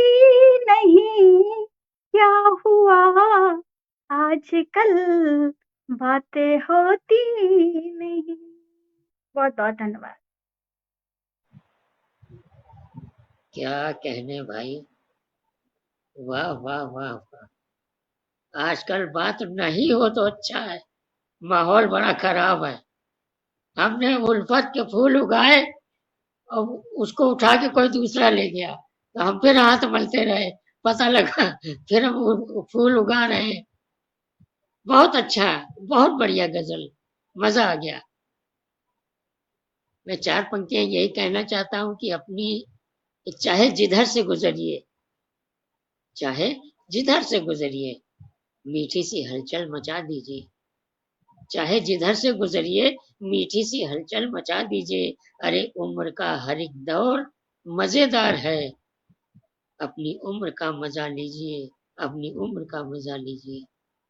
S5: नहीं, क्या हुआ आजकल बातें होती नहीं। बहुत बहुत धन्यवाद।
S2: क्या कहने भाई, वाह वाह वाह वाह। आजकल बात नहीं हो तो अच्छा है, माहौल बड़ा खराब है। हमने उल्फत के फूल उगाए और उसको उठा के कोई दूसरा ले गया, तो हम फिर हाथ मलते रहे, पता लगा फिर हम फूल उगा रहे हैं। बहुत अच्छा, बहुत बढ़िया गजल, मजा आ गया। मैं 4 पंक्तियां यही कहना चाहता हूं कि अपनी, चाहे जिधर से गुजरिए, चाहे जिधर से गुजरिए, मीठी सी हलचल मचा दीजिए, चाहे जिधर से गुजरिए मीठी सी हलचल मचा दीजिए, अरे उम्र का हर एक दौर मजेदार है, अपनी उम्र का मजा लीजिए, अपनी उम्र का मजा लीजिए।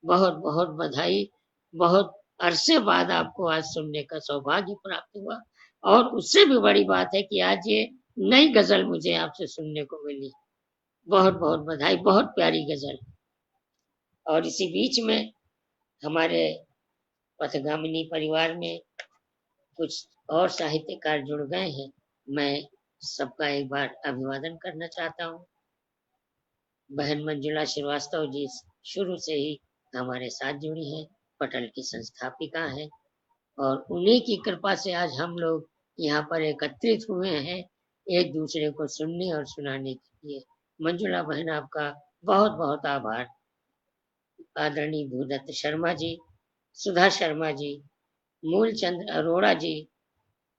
S2: बहुत बहुत बधाई, बहुत अरसे बाद आपको आज सुनने का सौभाग्य प्राप्त हुआ, और उससे भी बड़ी बात है कि आज ये नई गजल मुझे आपसे सुनने को मिली। बहुत बहुत बधाई, बहुत प्यारी गजल। और इसी बीच में हमारे पथगामिनी परिवार में कुछ और साहित्यकार जुड़ गए हैं। मैं सबका एक बार अभिवादन करना चाहता हूँ। बहन मंजुला श्रीवास्तव जी शुरू से ही हमारे साथ जुड़ी हैं, पटल की संस्थापिका हैं, और उन्हीं की कृपा से आज हम लोग यहाँ पर एकत्रित हुए हैं एक दूसरे को सुनने और सुनाने के लिए। मंजुला बहन, आपका बहुत बहुत आभार। आदरणीय भूदत्त शर्मा जी, सुधा शर्मा जी, मूलचंद अरोड़ा जी,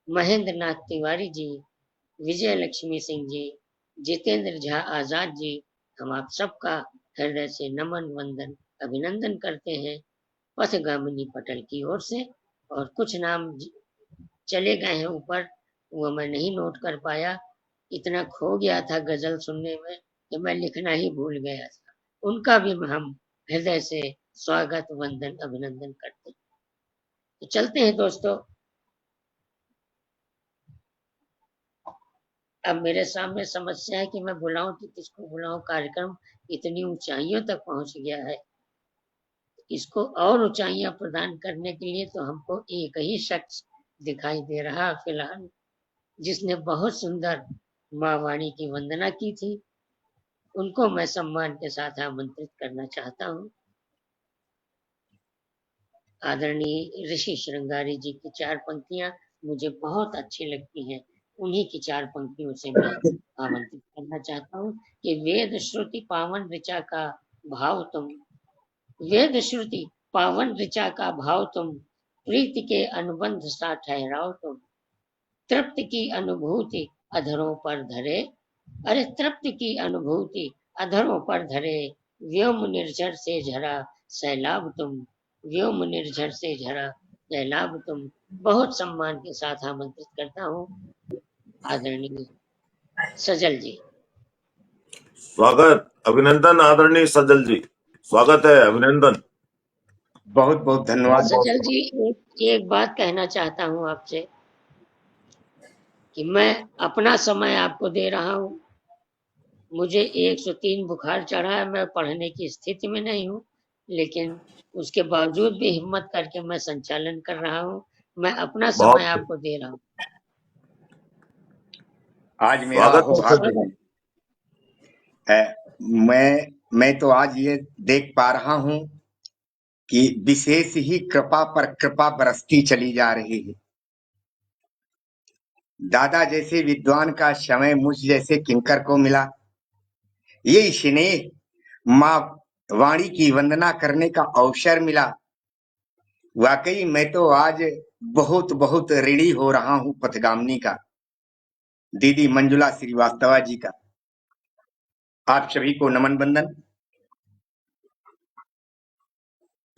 S2: महेंद्र नाथ तिवारी जी, विजय लक्ष्मी सिंह जी, जितेंद्र झा आजाद जी, हम आप सबका हृदय से नमन वंदन अभिनंदन करते हैं पथगामिनी पटल की ओर से। और कुछ नाम चले गए हैं ऊपर, वो मैं नहीं नोट कर पाया, इतना खो गया था गजल सुनने में कि मैं लिखना ही भूल गया था। उनका भी हम हृदय से स्वागत वंदन अभिनंदन करते हैं। तो चलते हैं दोस्तों। अब मेरे सामने समस्या है कि मैं बुलाऊं तो किसको बुलाऊं। कार्यक्रम इतनी ऊंचाइयों तक पहुंच गया है, इसको और ऊंचाइयां प्रदान करने के लिए तो हमको एक ही शख्स दिखाई दे रहा है फिलहाल, जिसने बहुत सुंदर माँ वाणी की वंदना की थी। उनको मैं सम्मान के साथ आमंत्रित करना चाहता हूँ। आदरणीय ऋषि श्रृंगारी जी की 4 पंक्तियां मुझे बहुत अच्छी लगती हैं। उन्हीं की 4 पंक्तियों से मैं आमंत्रित करना चाहता हूँ कि वेद श्रुति पावन ऋचा का भाव तुम, वेद श्रुति पावन ऋचा का भाव तुम, प्रीति के अनुबंध सा ठहराओ तुम, तृप्ति की अनुभूति अधरों पर धरे, अरे तृप्ति की अनुभूति अधरों पर धरे, व्योम निर्झर से झरा सैलाब तुम, व्योम निर्झर से झरा सैलाब तुम। बहुत सम्मान के साथ आमंत्रित करता हूँ आदरणीय सजल जी।
S1: स्वागत, अभिनंदन आदरणीय सजल जी, स्वागत है, अभिनंदन।
S3: बहुत बहुत धन्यवाद।
S2: सजल जी, एक बात कहना चाहता हूँ आपसे कि मैं अपना समय आपको दे रहा हूँ। मुझे 103 बुखार चढ़ा है, मैं पढ़ने की स्थिति में नहीं हूँ, लेकिन उसके बावजूद भी हिम्मत करके मैं संचालन कर रहा हूँ। मैं अपना समय आपको दे रहा हूँ।
S3: आज मेरा अहोभाग्य है, मैं तो आज ये देख पा रहा हूँ कि विशेष ही कृपा पर कृपा बरसती चली जा रही है। दादा जैसे विद्वान का समय मुझ जैसे किंकर को मिला। ये स्नेह माँ वाणी की वंदना करने का अवसर मिला। वाकई मैं तो आज बहुत बहुत ऋणी हो रहा हूँ पथगामिनी का, दीदी मंजुला श्रीवास्तवा जी का। आप सभी को नमन बंदन।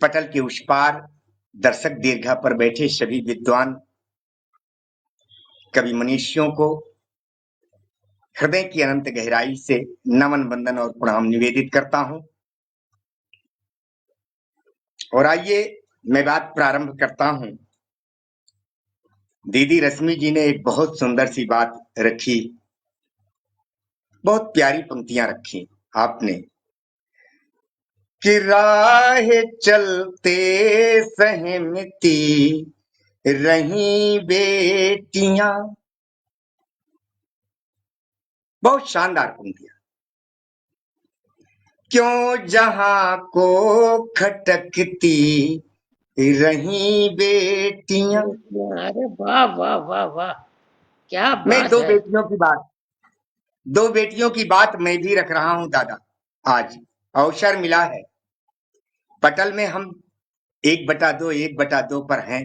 S3: पटल के उस पार दर्शक दीर्घा पर बैठे सभी विद्वान कवि मनीषियों को हृदय की अनंत गहराई से नमन बंदन और प्रणाम निवेदित करता हूं। और आइए मैं बात प्रारंभ करता हूं। दीदी रश्मि जी ने एक बहुत सुंदर सी बात रखी, बहुत प्यारी पंक्तियां रखी आपने कि राह चलते सहमती रही बेटियां। बहुत शानदार पंक्तियां। क्यों जहां को खटकती रही बेटियां।
S2: अरे वाह वाह वाह वाह, क्या
S3: मैं
S2: बात
S3: दो
S2: है।
S3: बेटियों की बात मैं भी रख रहा हूं दादा। आज अवसर मिला है, पटल में हम 1/2 पर हैं,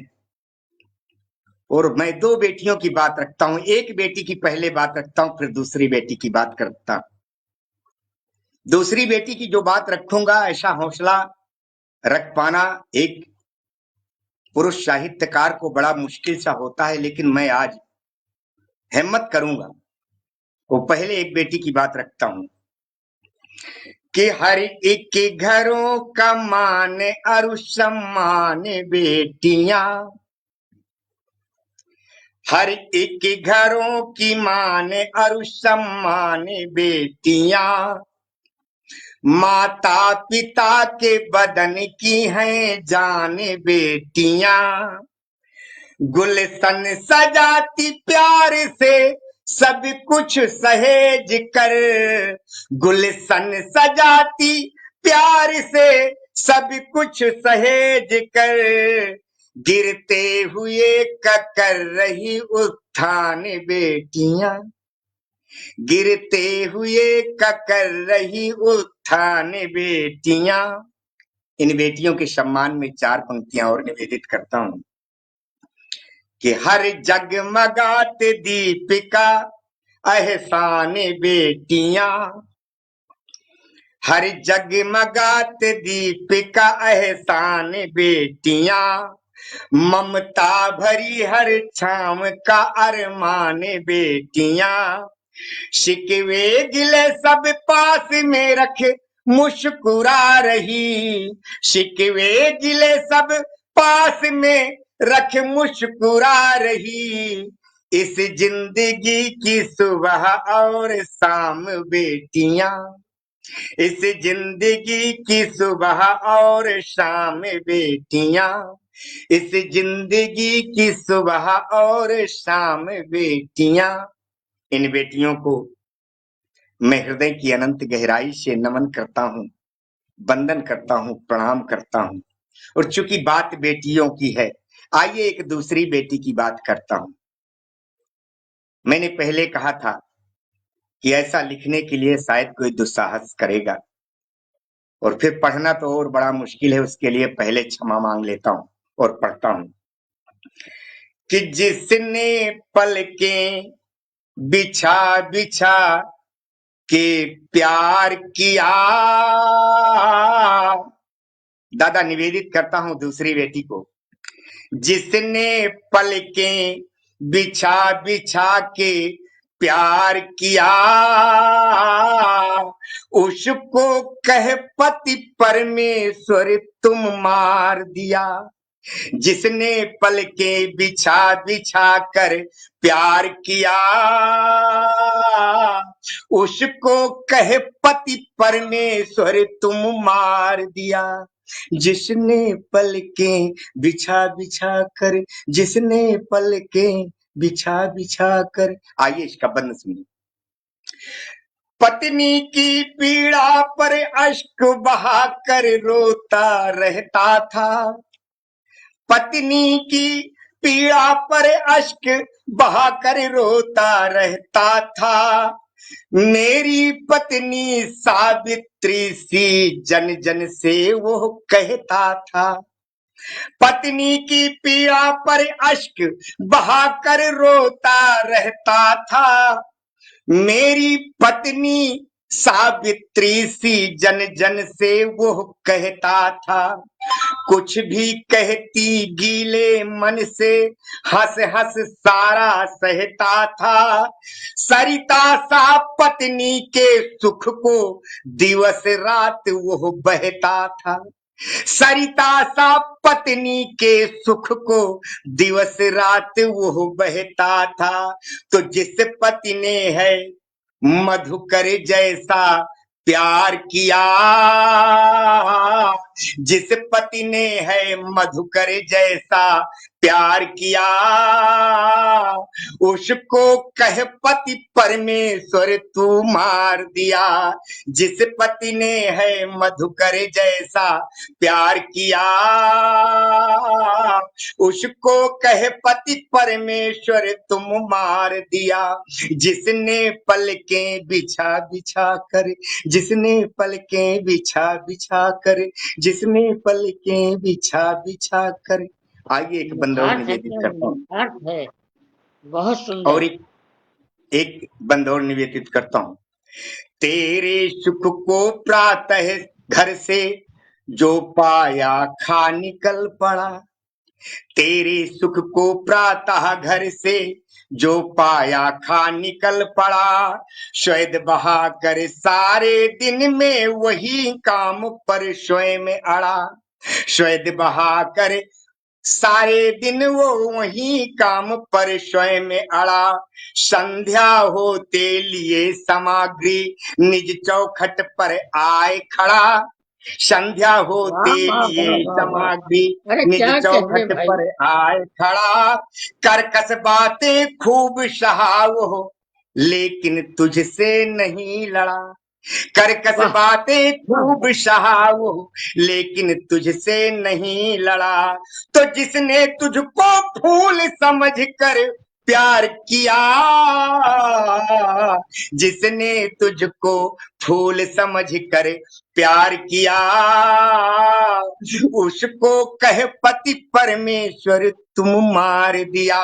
S3: और मैं 2 बेटियों की बात रखता हूं। एक बेटी की पहले बात रखता हूं, फिर दूसरी बेटी की बात करता हूं। दूसरी बेटी की जो बात रखूंगा, ऐसा हौसला रख पाना एक पुरुष साहित्यकार को बड़ा मुश्किल सा होता है, लेकिन मैं आज हिम्मत करूंगा। वो पहले एक बेटी की बात रखता हूं कि हर एक के घरों का मान और सम्मान बेटियां, हर एक के घरों की मान और सम्मान बेटियां, माता पिता के बदन की हैं जान बेटियां, गुलशन सजाती प्यार से सब कुछ सहेज कर, गुलशन सजाती प्यार से सब कुछ सहेज कर, गिरते हुए ककर रही उत्थान बेटियां, गिरते हुए ककर रही उत्थान बेटियां। इन बेटियों के सम्मान में 4 पंक्तियां और निवेदित करता हूं कि हर जगमगात दीपिका एहसान बेटियां, हर जगमगात दीपिका एहसान बेटियां, ममता भरी हर छाम का अरमान बेटियां, शिकवे गिले सब पास में रख मुस्कुरा रही, शिकवे गिले सब पास में रख मुस्कुरा रही, इस जिंदगी की सुबह और शाम बेटियां, इस जिंदगी की सुबह और शाम बेटियां, इस जिंदगी की सुबह और शाम बेटियां। इन बेटियों को मैं हृदय की अनंत गहराई से नमन करता हूं, वंदन करता हूं, प्रणाम करता हूं। और चूंकि बात बेटियों की है, आइए एक दूसरी बेटी की बात करता हूं। मैंने पहले कहा था कि ऐसा लिखने के लिए शायद कोई दुस्साहस करेगा, और फिर पढ़ना तो और बड़ा मुश्किल है, उसके लिए पहले क्षमा मांग लेता हूं और पढ़ता हूं कि जिसने पलकें बिछा बिछा के प्यार किया, दादा निवेदित करता हूं दूसरी बेटी को, जिसने पलकें बिछा बिछा के प्यार किया, उसको कह पति परमेश्वर तुम मार दिया, जिसने पलकें बिछा बिछा कर प्यार किया, उसको कहे पति परमेश्वर तुम मार दिया, जिसने पलकें बिछा बिछा कर, जिसने पलकें बिछा बिछा कर। आइए इसका बंद सुनिए। पत्नी की पीड़ा पर अश्क बहा कर रोता रहता था, पत्नी की पीड़ा पर अश्क बहाकर रोता रहता था, मेरी पत्नी सावित्री सी जन जन से वो कहता था, पत्नी की पीड़ा पर अश्क बहाकर रोता रहता था, मेरी पत्नी सावित्री सी जन जन से वो कहता था, कुछ भी कहती गीले मन से हंस हंस सारा सहता था, सरिता सा पत्नी के सुख को दिवस रात वो बहता था, सरिता सा पत्नी के सुख को दिवस रात वो बहता था। तो जिस पति ने है मधुकर जैसा प्यार किया, जिस पति ने है मधुकर जैसा प्यार किया, उसको कह पति परमेश्वर तू मार दिया, जिस पति ने है मधुकर जैसा प्यार किया, उसको कह पति परमेश्वर तुम मार दिया, जिसने पलकें बिछा बिछा कर, जिसने पलकें बिछा बिछा कर, जिसने पलकें बिछा बिछा कर। आइए एक बंदौर निवेदित करता हूँ
S2: अर्थ है बहुत
S3: और
S2: सुंदर।
S3: एक बंदौर निवेदित करता हूँ। तेरे सुख को प्रातः घर से जो पाया खा निकल पड़ा, तेरे सुख को प्रातः घर से जो पाया खा निकल पड़ा, श्वेत बहा कर सारे दिन में वही काम पर स्वयं अड़ा, श्वेत बहा कर सारे दिन वो वही काम पर स्वयं में अड़ा, संध्या होते लिए सामग्री निज चौखट पर आए खड़ा। संध्या होते
S2: वाह वाह
S3: लिए
S2: वाह वाह वाह वाह।
S3: सामग्री
S2: अरे
S3: निज
S2: क्या कहने
S3: चौखट
S2: भाई।
S3: पर आए खड़ा। कर्कश बातें खूब सहा वो, लेकिन तुझसे नहीं लड़ा। कर्कश
S2: वाह
S3: बातें
S2: वाह
S3: खूब सहा वो, लेकिन तुझसे नहीं लड़ा। तो जिसने तुझको फूल समझ कर प्यार किया, जिसने तुझको फूल समझ कर प्यार किया, उसको कह पति परमेश्वर तुम मार दिया।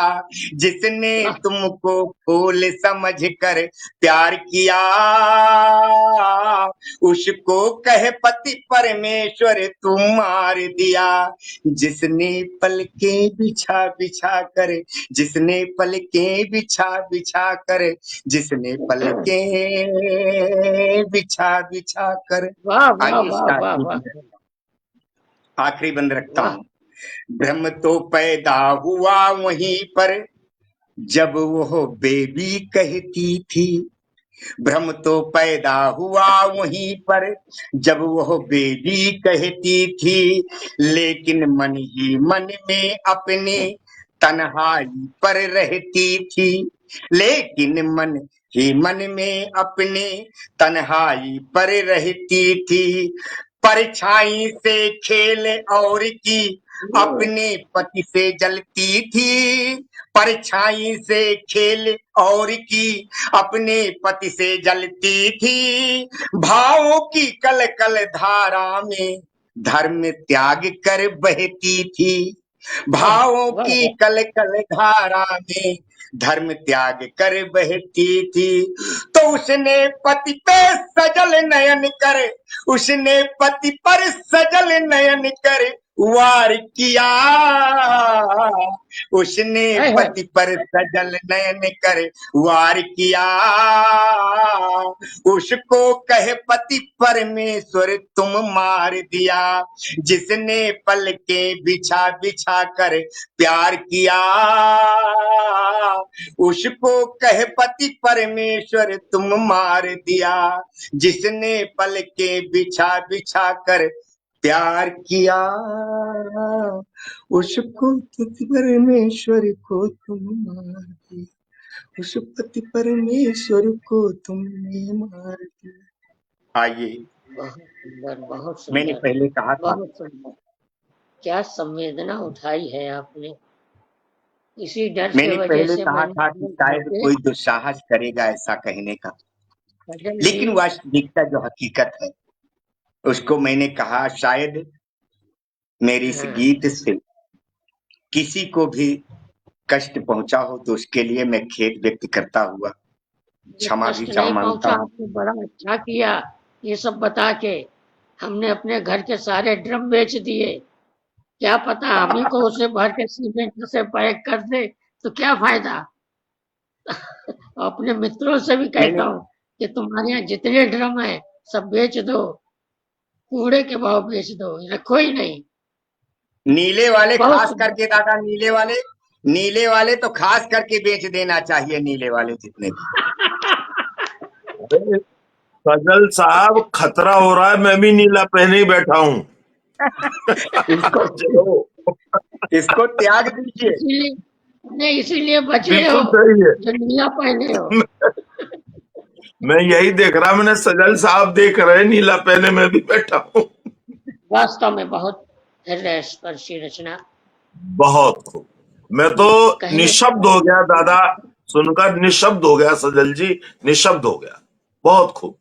S3: जिसने
S2: वाह
S3: तुमको फूल समझ कर प्यार किया, उसको कह पति परमेश्वर तुम मार दिया। जिसने पलके बिछा बिछा कर, जिसने पलके बिछा बिछा कर, जिसने पलके बिछा बिछा कर।
S2: वाह वाह
S3: आइए
S2: वाह
S3: स्टार्ट
S2: वाह वाह
S3: कीजिए। आखिरी बंद रखता
S2: वाह।
S3: हूं। ब्रह्म तो पैदा हुआ वहीं पर जब वो बेबी कहती थी। ब्रह्म तो पैदा हुआ वहीं पर जब वो बेबी कहती थी। लेकिन मन ही मन में अपने तन्हाई पर रहती थी। लेकिन मन ही मन में अपने तन्हाई पर रहती थी। परछाई से खेल और की अपने पति से जलती थी। परछाई से खेल और की अपने पति से जलती थी। भावों की कल कल धारा में धर्म त्याग कर बहती थी।
S2: वाह
S3: भावों
S2: वाह
S3: की
S2: वाह।
S3: कल कल धारा में धर्म त्याग कर बहती थी। तो उसने पति पे सजल नयन कर, उसने पति पर सजल नयन कर वार किया। उसने
S2: हाय हाय।
S3: पति पर सजल नयन कर वार किया। उसको कहे पति परमेश्वर तुम मार दिया। जिसने पलके बिछा बिछा कर प्यार किया, उसको कहे पति परमेश्वर तुम मार दिया। जिसने पलके बिछा बिछा कर प्यार किया, उसको पति परमेश्वर को तुम मार दिया। उस पति परमेश्वर को तुमने मार दिया। आइए,
S2: बहुत सुंदर बहुत
S3: मैंने
S2: सुंदर
S3: पहले कहा था,
S2: बहुत सुंदर। क्या संवेदना उठाई है आपने। इसी डर की
S3: मैंने
S2: वजह
S3: पहले
S2: से
S3: कहा
S2: मैंने
S3: था कि
S2: अपने घर
S3: शायद
S2: पे
S3: कोई दुस्साहस करेगा ऐसा कहने का,
S2: सजल जी।
S3: लेकिन वास्तविकता जो हकीकत है उसको मैंने कहा। शायद मेरी इस
S2: हाँ
S3: गीत से किसी को भी कष्ट पहुंचा हो तो उसके लिए मैं खेद व्यक्त करता हुआ
S2: ये
S3: क्षमा भी
S2: कष्ट नहीं
S3: मांगता
S2: पहुंचा,
S3: हूँ।
S2: आपने बड़ा अच्छा किया ये सब बता के। हमने अपने घर के सारे ड्रम बेच दिए। क्या पता हम ही को उसे भर के सीमेंट से पैक कर दे तो क्या फायदा। अपने मित्रों से भी कहता
S3: मैंने
S2: हूँ कि तुम्हारे यहाँ जितने ड्रम है सब बेच दो, कूड़े के भाव बेच दो, रखो ही नहीं।
S3: नीले वाले
S2: बहुत
S3: खास
S2: सुंदर।
S3: करके दादा, नीले वाले तो खास करके बेच देना चाहिए। नीले वाले जितने भी।
S1: अरे सजल साहब, खतरा हो रहा है, मैं भी नीला पहने ही बैठा हूँ।
S3: इसको
S1: चलो,
S3: इसको त्याग दीजिए।
S2: इसीलिए नहीं, इसीलिए बचे हो
S1: बिल्कुल सही है।
S2: जो नीला पहने हो।
S1: मैं यही देख रहा, मैंने सजल साहब देख रहे नीला पहने, मैं भी बैठा हूँ।
S2: वास्तव में बहुत हृदय स्पर्शी रचना।
S1: बहुत खूब। मैं तो
S2: कहने
S1: निशब्द हो गया दादा, सुनकर निशब्द हो गया। सजल जी निशब्द हो गया। बहुत खूब।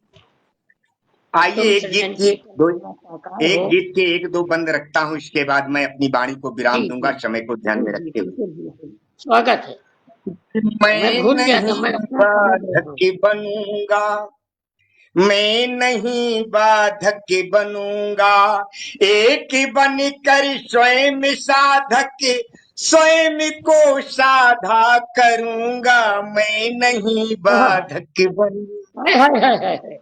S3: आइए,
S2: तुम
S3: एक गीत
S2: सृजन
S3: की
S2: की
S3: दो
S2: कल्पना साकार हो।
S3: एक गीत के एक दो बंद रखता हूँ, इसके बाद मैं अपनी वाणी को
S2: जी
S3: विराम
S2: जी
S3: दूंगा समय को ध्यान
S2: जी
S3: में
S2: जी
S3: रखते हुए।
S2: बिल्कुल बिल्कुल स्वागत है। मैं
S3: मैं
S2: भूल गया था,
S3: नहीं
S2: मैं अपना समझ रहा हूँ।
S3: बाधक बनूंगा, मैं नहीं बाधक बनूंगा, एक बन कर स्वयं साधक स्वयं को साधा करूंगा। मैं नहीं बाधक बनूंगा।
S2: हाय हाय हाय हाय हाय।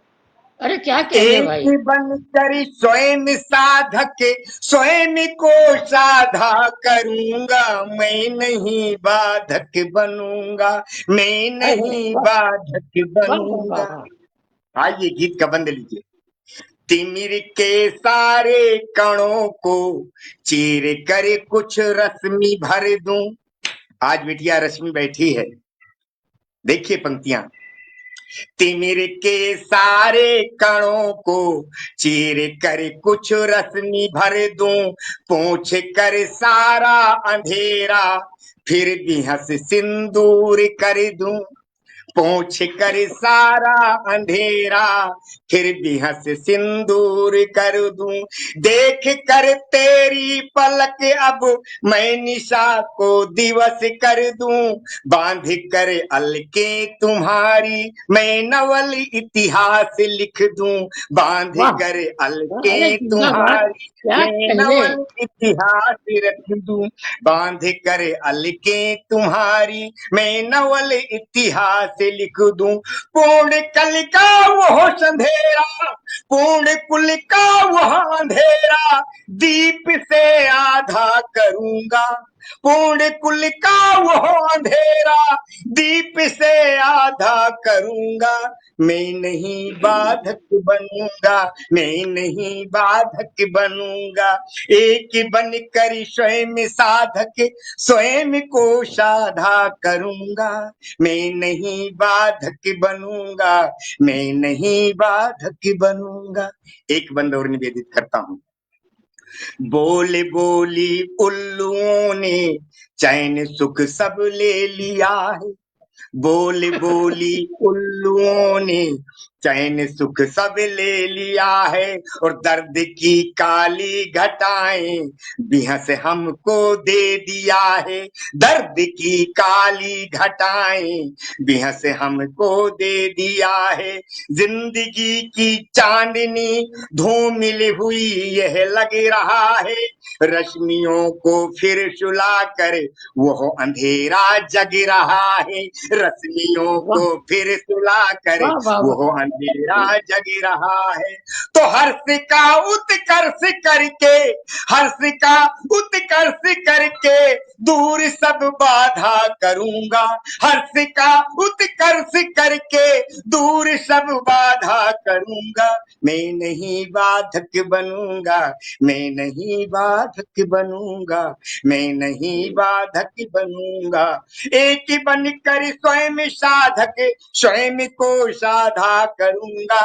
S2: अरे क्या कह रहे
S3: एक
S2: भाई?
S3: बनकर स्वयं साधक स्वयं को साधा करूंगा, मैं नहीं बाधक बनूंगा, मैं नहीं
S2: वाह
S3: बाधक
S2: वाह वाह वाह
S3: बनूंगा।
S2: वाह।
S3: आइए गीत का बंद लीजिए। तिमिर के सारे कणों को चीर कर कुछ रश्मि भर दूं। आज बिटिया रश्मि बैठी है, देखिए पंक्तियां। तिमिर के सारे कणों को चीर कर कुछ रश्मि भर दूं, पोंछ कर सारा अंधेरा फिर भी हंस सिंदूर कर दूं, पोंछ कर सारा अंधेरा फिर भी हंस सिंदूर कर दूं। देख कर तेरी पलक अब मैं निशा को दिवस कर दूं, बांध कर अलके तुम्हारी मैं नवल इतिहास लिख दूं, बांध
S2: वाह
S3: कर
S2: वाह, अरे
S3: अलके
S2: जिंदाबाद,
S3: तुम्हारी
S2: क्या
S3: मैं
S2: कहने।
S3: नवल इतिहास रख दूं, बांध कर अलके तुम्हारी मैं नवल इतिहास लिख दूं। पूर्ण कल का वो संधेरा, पूर्ण कुल का वह अंधेरा दीप से आधा करूंगा, पूर्ण कुल का वो अंधेरा दीप से आधा करूंगा, मैं नहीं बाधक बनूंगा, मैं नहीं बाधक बनूंगा। एक बनकर स्वयं साधक स्वयं को साधा करूंगा, मैं नहीं बाधक बनूंगा, मैं नहीं बाधक बनूंगा। एक बंद और निवेदित करता हूं। बोल बोली उल्लुओं ने चैन सुख सब ले लिया है, बोल बोली उल्लुओं ने चैन सुख सब ले लिया है, और दर्द की काली घटाएं बिहस हमको दे दिया है, दर्द की काली घटाएं बिहस हमको दे दिया है। जिंदगी की चांदनी धूमिल हुई यह लग रहा है, रश्मियों को फिर सुला कर वो अंधेरा जग रहा है, रश्मियों
S2: वाह
S3: को फिर सुला कर
S2: वाह वाह वाह।
S3: वो अंधेरा जग रहा है। तो हर्ष का उत्कर्ष करके, हर्ष का उत्कर्ष करके दूर सब बाधा करूंगा, हर्ष का उत्कर्ष करके दूर सब बाधा करूंगा, मैं नहीं बाधक बनूंगा, मैं नहीं बाधक बनूंगा, मैं नहीं बाधक बनूंगा। एक बनकर स्वयं साधक स्वयं को साधा करूंगा,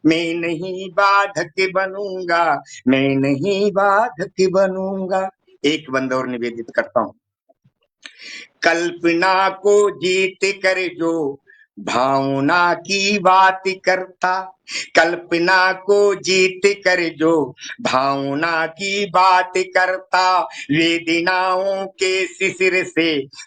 S3: मैं नहीं बाधक बनूंगा, मैं नहीं बाधक बनूंगा। एक बंद और निवेदित करता हूं। कल्पना को जीत कर जो भावना की बात करता, कल्पना को जीत कर जो भावना की बात करता, वेदनाओं के शिशिर से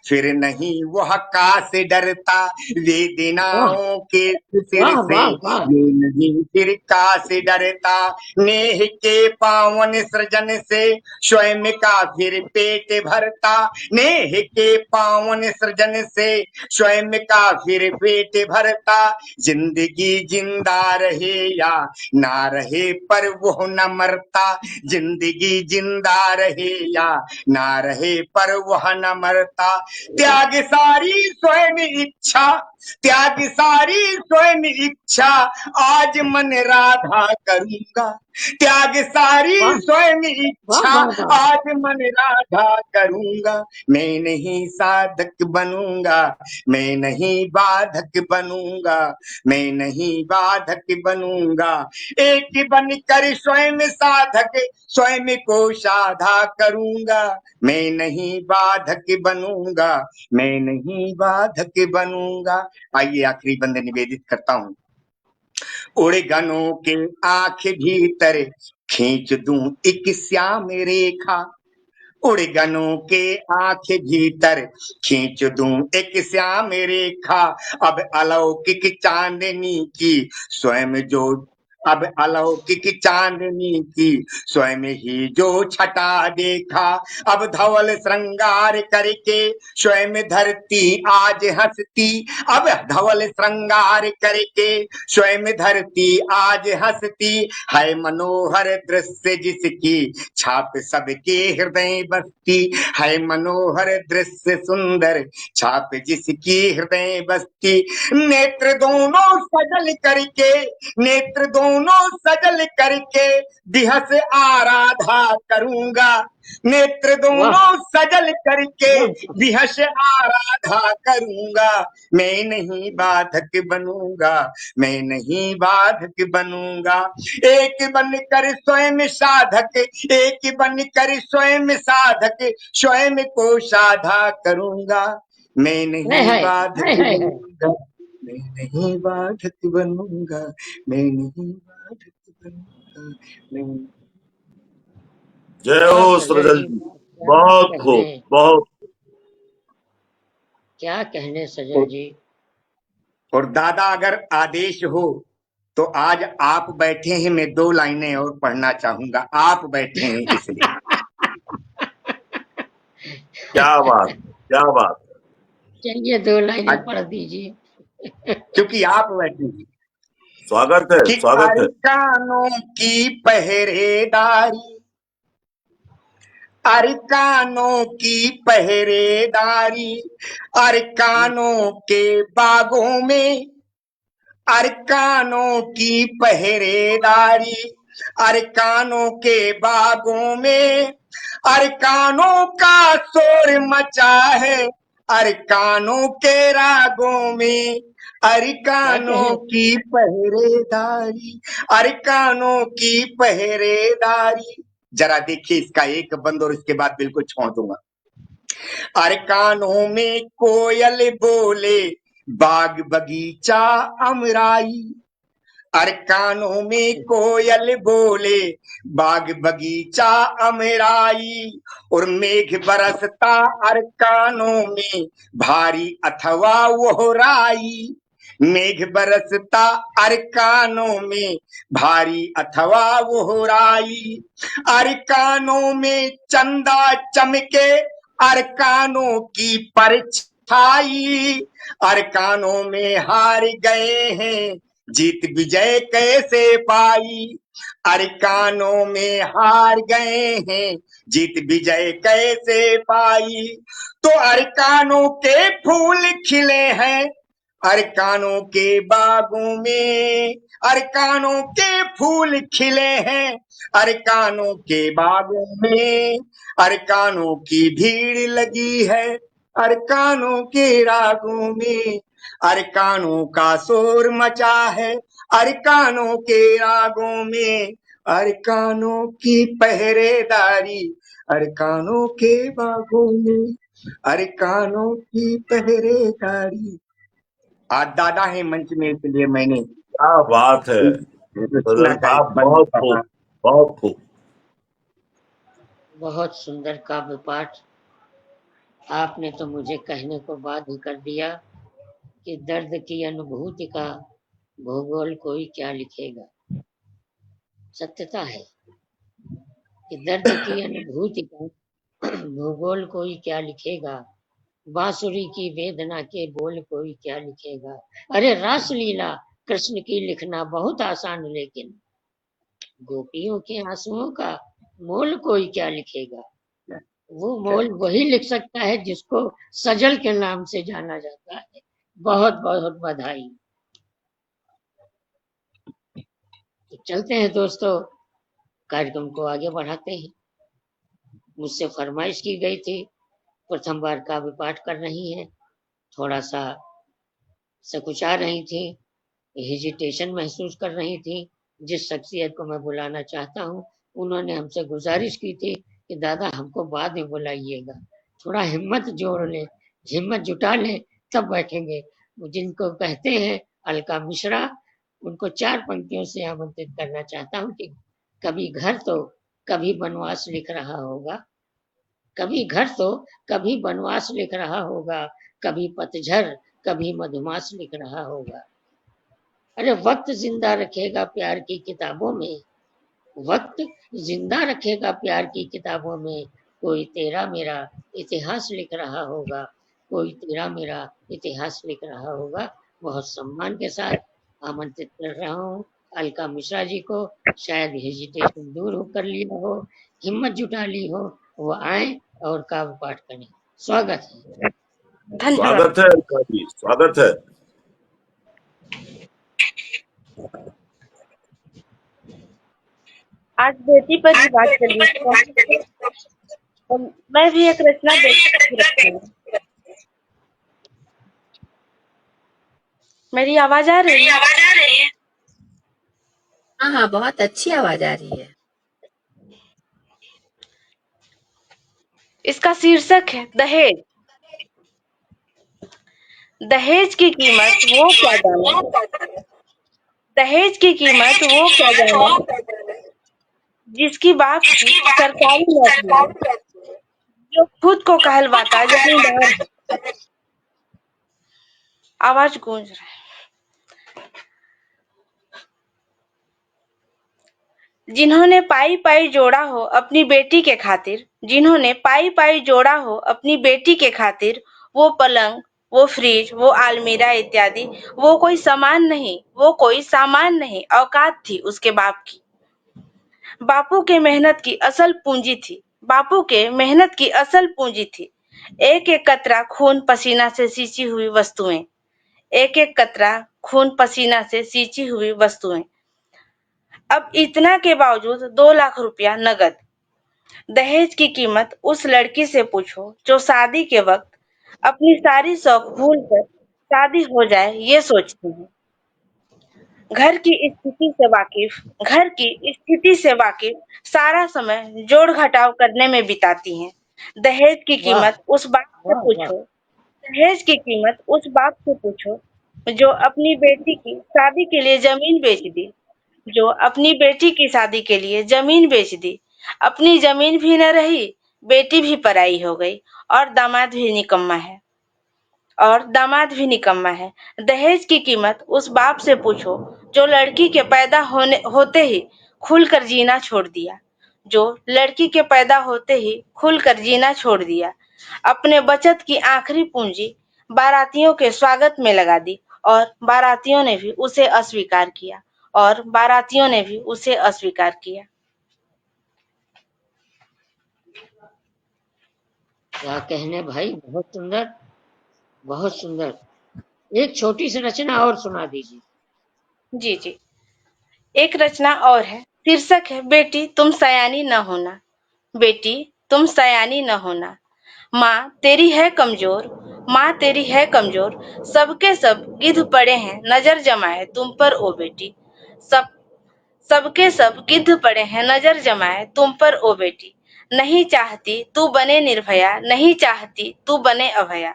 S3: फिर नहीं वह काश डरता,
S2: वाह
S3: वेदनाओं के शिशिर
S2: वाह
S3: से
S2: वाह वाह।
S3: ये नहीं फिर काश डरता, नेह के पावन सृजन से स्वयं का फिर पेट भरता, नेह के पावन सृजन से स्वयं का फिर पेट भरता, जिंदगी जिंदा रहे या ना रहे पर वो न मरता, जिंदगी जिंदा रहे या ना रहे पर वह न मरता। त्याग सारी स्वयं इच्छा, त्याग सारी स्वयं इच्छा आज मन राधा करूंगा, त्याग सारी
S2: वाह
S3: स्वयं
S2: वाह
S3: इच्छा
S2: वाह वाह।
S3: आज मन राधा करूंगा, मैं नहीं साधक बनूंगा, मैं नहीं बाधक बनूंगा, मैं नहीं बाधक बनूंगा। एक बनकर स्वयं साधक स्वयं को साधा करूंगा, मैं नहीं बाधक बनूंगा, मैं नहीं बाधक बनूंगा। आइए आखिरी बंद निवेदित करता हूं। उड़े गनों के आंख भीतर खींच दूं एक श्याम रेखा, उड़ गनों के आंख भीतर खींच दूं एक श्याम रेखा, अब अलौकिक चांदनी की स्वयं जो अब अलौकिक चांदनी की स्वयं ही जो छटा देखा। अब धवल श्रृंगार करके स्वयं धरती आज हंसती। अब धवल श्रृंगार करके स्वयं धरती आज हंसती। है मनोहर दृश्य जिसकी छाप सबके हृदय बसती। है मनोहर दृश्य सुंदर छाप जिसकी हृदय बसती। नेत्र दोनों सजल करके, नेत्र दोनों सजल करके बिहस आराधा करूंगा। नेत्र
S2: वाह
S3: दोनों सजल करके
S2: वाह
S3: बिहस आराधा करूंगा। मैं नहीं बाधक बनूंगा, मैं नहीं बाधक बनूंगा। एक बनकर स्वयं साधक, एक बनकर स्वयं साधक स्वयं को साधा करूंगा। मैं नहीं बाधक
S2: है
S3: बनूंगा, मैं नहीं बाधक बनूंगा, मैं नहीं बाधक बनूंगा, मैं।
S1: जय
S2: वाह
S1: हो
S2: सजल
S1: सृजल
S2: जी,
S1: जी।
S2: क्या
S1: बहुत खूब,
S2: कहने,
S1: बहुत।
S2: क्या कहने सजल जी।
S3: और दादा अगर आदेश हो तो आज आप बैठे हैं, मैं 2 लाइनें और पढ़ना चाहूंगा। आप बैठे हैं इसलिए,
S1: क्या बात, क्या बात।
S2: चलिए 2 लाइनें
S3: आज
S2: पढ़ दीजिए।
S3: क्योंकि आप बैठे हैं
S1: स्वागत है,
S3: कि
S1: स्वागत है।
S3: अरकानों की पहरेदारी, अरकानों की पहरेदारी, अरकानों के बागों में, अरकानों की पहरेदारी, अरकानों के बागों में। अरकानों का शोर मचा है अरकानों के रागों में।
S2: क्या
S3: अरकानों
S2: कहें,
S3: की पहरेदारी, अरकानों की पहरेदारी। जरा देखिए इसका एक बंद और इसके बाद बिल्कुल छोड़ दूंगा। अरकानों में कोयल बोले बाग बगीचा अमराई। अरकानों में कोयल बोले बाग बगीचा अमराई। और मेघ बरसता अरकानों में भारी अथवा वोहराई। मेघ बरसता अरकानों में भारी अथवा वोहराई। अरकानों में चंदा चमके अरकानों की परछाई। अरकानों में हार गए हैं जीत विजय कैसे पाई। अरकानों में हार गए हैं जीत विजय कैसे पाई। तो अरकानों के फूल खिले हैं अरकानों के बागों में। अरकानों के फूल खिले हैं अरकानों के बागों में। अरकानों की भीड़ लगी है अरकानों के रागों में। अरकानों का शोर मचा है अरकानों के रागों में। अरकानों की पहरेदारी अरकानों के बागों में। अरकानों की पहरेदारी। आज दादा है मंच में इसलिए मैंने
S1: क्या बात है
S3: रचना
S1: सृजल
S3: का एक
S1: साहब,
S3: बंद
S1: बहुत
S3: पढ़ा।
S1: खूब, बहुत खूब।
S2: बहुत सुंदर काव्य पाठ। आपने तो मुझे कहने को बाध्य कर दिया कि दर्द की अनुभूति का भूगोल कोई क्या लिखेगा। सत्यता है कि दर्द की अनुभूति का भूगोल कोई क्या लिखेगा। बांसुरी की वेदना के बोल कोई क्या लिखेगा। अरे रासलीला कृष्ण की लिखना बहुत आसान, लेकिन गोपियों के आंसुओं का मोल कोई क्या लिखेगा। वो मोल वही लिख सकता है जिसको सजल के नाम से जाना जाता है। बहुत बहुत बधाई। तो चलते हैं दोस्तों, कार्यक्रम को आगे बढ़ाते हैं। मुझसे फरमाइश की गई थी, प्रथम बार काव्य पाठ कर रही हैं, थोड़ा सा सकुचा रही थी, हेजिटेशन महसूस कर रही थी। जिस शख्सियत को मैं बुलाना चाहता हूँ, उन्होंने हमसे गुजारिश की थी कि दादा हमको बाद में बुलाइएगा, थोड़ा हिम्मत जोड़ ले, हिम्मत जुटा ले तब बैठेंगे। जिनको कहते हैं अलका मिश्रा, उनको 4 पंक्तियों से आमंत्रित करना चाहता हूँ कि कभी घर तो कभी वनवास लिख रहा होगा, कभी घर तो कभी वनवास लिख रहा होगा, कभी पतझड़ कभी मधुमास लिख रहा होगा। अरे वक्त जिंदा रखेगा प्यार की किताबों में, वक्त जिंदा रखेगा प्यार की किताबों में, कोई तेरा मेरा इतिहास लिख रहा होगा, कोई तेरा मेरा इतिहास लिख रहा होगा। बहुत सम्मान के साथ आमंत्रित कर रहा हूँ अलका मिश्रा जी को। शायद हेजिटेशन दूर हो कर लिया हो, हिम्मत जुटा ली हो, वो आए और काव्य पाठ करें। स्वागत है।
S6: धन्यवाद।
S1: स्वागत है अलका जी, स्वागत है।
S6: आज बेटी पर ही बात चली, तो मैं भी एक रचना बेटी पर ही रखूंगी। मेरी आवाज आ रही है?
S4: हाँ हाँ, बहुत अच्छी आवाज आ रही है।
S6: इसका शीर्षक है दहेज। दहेज की कीमत वो क्या जाने, दहेज की कीमत वो क्या जाने जिसकी बाप की सरकारी नौकरी, जो खुद को कहलवाता जमींदार है। आवाज गूंज रहा है। जिन्होंने पाई पाई जोड़ा हो अपनी बेटी के खातिर, जिन्होंने पाई पाई जोड़ा हो अपनी बेटी के खातिर, वो पलंग, वो फ्रिज, वो अलमीरा इत्यादि, वो कोई सामान नहीं, वो कोई सामान नहीं, औकात थी उसके बाप की। बापू के मेहनत की असल पूंजी थी, बापू के मेहनत की असल पूंजी थी। एक एक कतरा खून पसीना से सींची हुई वस्तुएं, एक एक कतरा खून पसीना से सींची हुई वस्तुएं। अब इतना के बावजूद 2 लाख रुपया नगद। दहेज की कीमत उस लड़की से पूछो जो शादी के वक्त अपनी सारी शौक भूलकर शादी हो जाए ये सोचती है। घर की स्थिति से वाकिफ सारा समय जोड़ घटाव करने में बिताती हैं। दहेज की
S2: वाह
S6: कीमत उस बाप से
S2: वाह वाह।
S6: पूछो, दहेज की कीमत उस बाप से पूछो जो अपनी बेटी की शादी के लिए जमीन बेच दी, जो अपनी बेटी की शादी के लिए जमीन बेच दी। अपनी जमीन भी न रही, बेटी भी पराई हो गई और दामाद भी निकम्मा है, और दामाद भी निकम्मा है। दहेज की कीमत उस बाप से पूछो जो लड़की के पैदा होते ही खुलकर जीना छोड़ दिया, जो लड़की के पैदा होते ही खुलकर जीना छोड़ दिया। अपने बचत की आखिरी पूंजी बारातियों के स्वागत में लगा दी और बारातियों ने भी उसे अस्वीकार किया, और बारातियों ने भी उसे अस्वीकार किया।
S2: क्या कहने भाई, बहुत सुंदर, बहुत सुंदर। एक छोटी सी रचना और सुना दीजिए।
S6: जी जी, एक रचना और है, शीर्षक है बेटी तुम सयानी न होना। बेटी तुम सयानी न होना, माँ तेरी है कमजोर, माँ तेरी है कमजोर, सबके सब गिद्ध पड़े हैं नजर जमाए तुम पर ओ बेटी। सब सबके सब गिद्ध पड़े हैं नजर जमाए तुम पर ओ बेटी। नहीं चाहती तू बने निर्भया, नहीं चाहती तू बने अभया,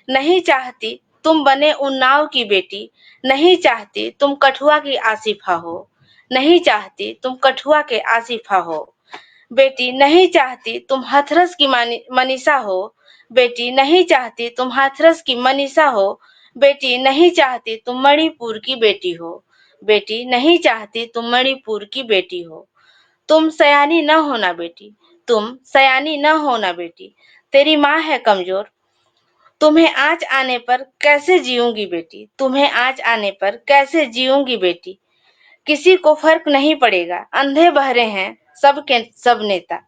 S6: नहीं चाहती तुम बने उन्नाव की बेटी, नहीं चाहती तुम कठुआ की आसिफा हो, नहीं चाहती तुम कठुआ के आसिफा हो। बेटी नहीं चाहती तुम हाथरस की मनीषा हो, बेटी नहीं चाहती तुम हाथरस की मनीषा हो, बेटी नहीं चाहती तुम मणिपुर की बेटी हो, बेटी नहीं चाहती तुम मणिपुर की बेटी हो। तुम सयानी न होना बेटी, तुम सयानी न होना बेटी, तेरी माँ है कमजोर, तुम्हें आज आने पर कैसे जीऊंगी बेटी, तुम्हें आज आने पर कैसे जीऊंगी बेटी। किसी को फर्क नहीं पड़ेगा, अंधे बहरे हैं सब के सब नेता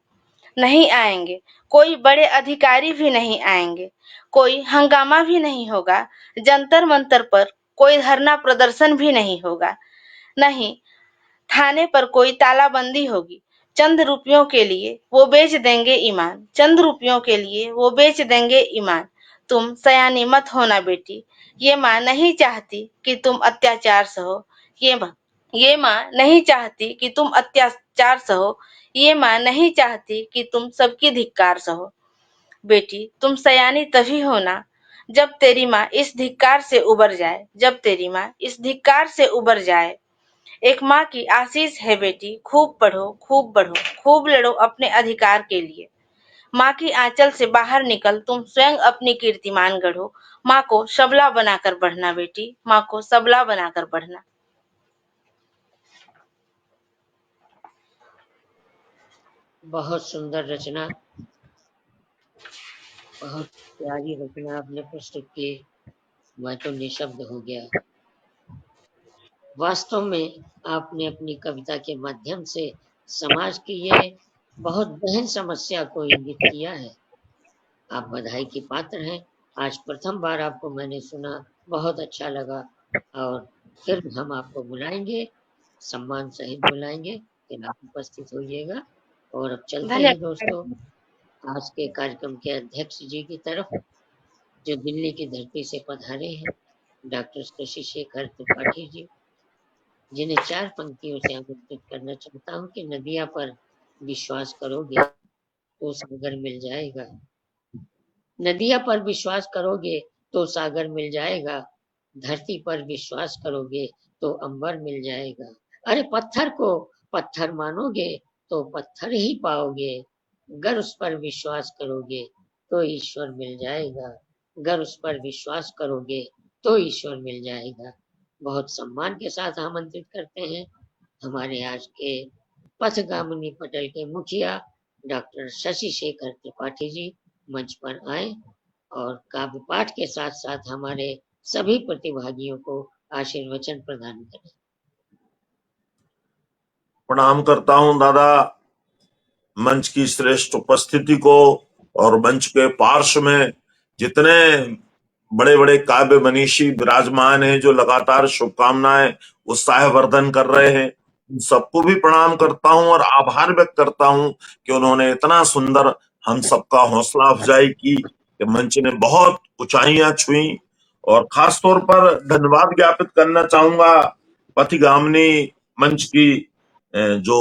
S6: नहीं आएंगे, कोई बड़े अधिकारी भी नहीं आएंगे, कोई हंगामा भी नहीं होगा, जंतर मंतर पर कोई धरना प्रदर्शन भी नहीं होगा, नहीं थाने पर कोई तालाबंदी होगी। चंद रुपयों के लिए वो बेच देंगे ईमान, चंद रुपयों के लिए वो बेच देंगे ईमान। तुम सयानी मत होना बेटी, ये माँ नहीं चाहती कि तुम अत्याचार सहो, ये माँ नहीं चाहती कि तुम अत्याचार सहो, ये माँ नहीं चाहती कि तुम सबकी धिक्कार सहो। बेटी तुम सयानी तभी होना जब तेरी माँ इस धिक्कार से उबर जाए, जब तेरी माँ इस धिक्कार से उबर जाए। एक माँ की आशीष है बेटी, खूब पढ़ो, खूब बढ़ो, खूब लड़ो अपने अधिकार के लिए। माँ की आंचल से बाहर निकल तुम स्वयं अपनी कीर्तिमान गढ़ो। माँ को सबला बनाकर बढ़ना बेटी, माँ को सबला बनाकर बढ़ना।
S2: बहुत सुंदर रचना, बहुत प्यारी रचना आपने प्रस्तुत की। मैं तो निशब्द हो गया। वास्तव में आपने अपनी कविता के माध्यम से समाज की ये बहुत गहन समस्या को इंगित किया है। आप बधाई के पात्र हैं। आज प्रथम बार आपको मैंने सुना, बहुत अच्छा लगा। और फिर हम आपको बुलाएंगे, सम्मान सहित बुलाएंगे, फिर आप उपस्थित होइएगा। और अब चलते हैं
S6: धन्यवाद।
S2: दोस्तों आज के कार्यक्रम के अध्यक्ष जी की तरफ, जो दिल्ली की धरती से पधारे हैं, डॉक्टर शशि शेखर त्रिपाठी जी, जिन्हें 4 पंक्तियों से आमंत्रित करना चाहता हूँ कि नदियां पर विश्वास करोगे तो सागर मिल जाएगा। नदियां पर विश्वास करोगे तो सागर मिल जाएगा, धरती पर विश्वास करोगे तो अंबर मिल जाएगा। अरे पत्थर को पत्थर मानोगे तो पत्थर ही पाओगे, अगर उस पर विश्वास करोगे तो ईश्वर मिल जाएगा, अगर उस पर विश्वास करोगे तो ईश्वर मिल जाएगा। बहुत सम्मान के साथ आमंत्रित करते हैं हमारे आज के पथगामिनी पटल के मुखिया डॉक्टर शशि शेखर त्रिपाठी जी मंच पर आए और काव्य पाठ के साथ साथ हमारे सभी प्रतिभागियों को आशीर्वचन प्रदान करें।
S1: प्रणाम करता हूं दादा मंच की श्रेष्ठ उपस्थिति को, और मंच के पार्श्व में जितने बड़े बड़े काव्य मनीषी विराजमान हैं, जो लगातार शुभकामनाएं उत्साहवर्धन कर रहे हैं, उन सबको भी प्रणाम करता हूं और आभार व्यक्त करता हूं कि उन्होंने इतना सुंदर हम सबका हौसला अफजाई की कि मंच ने बहुत ऊंचाइयां छुई। और खास तौर पर धन्यवाद ज्ञापित करना चाहूंगा पथिगामिनी मंच की जो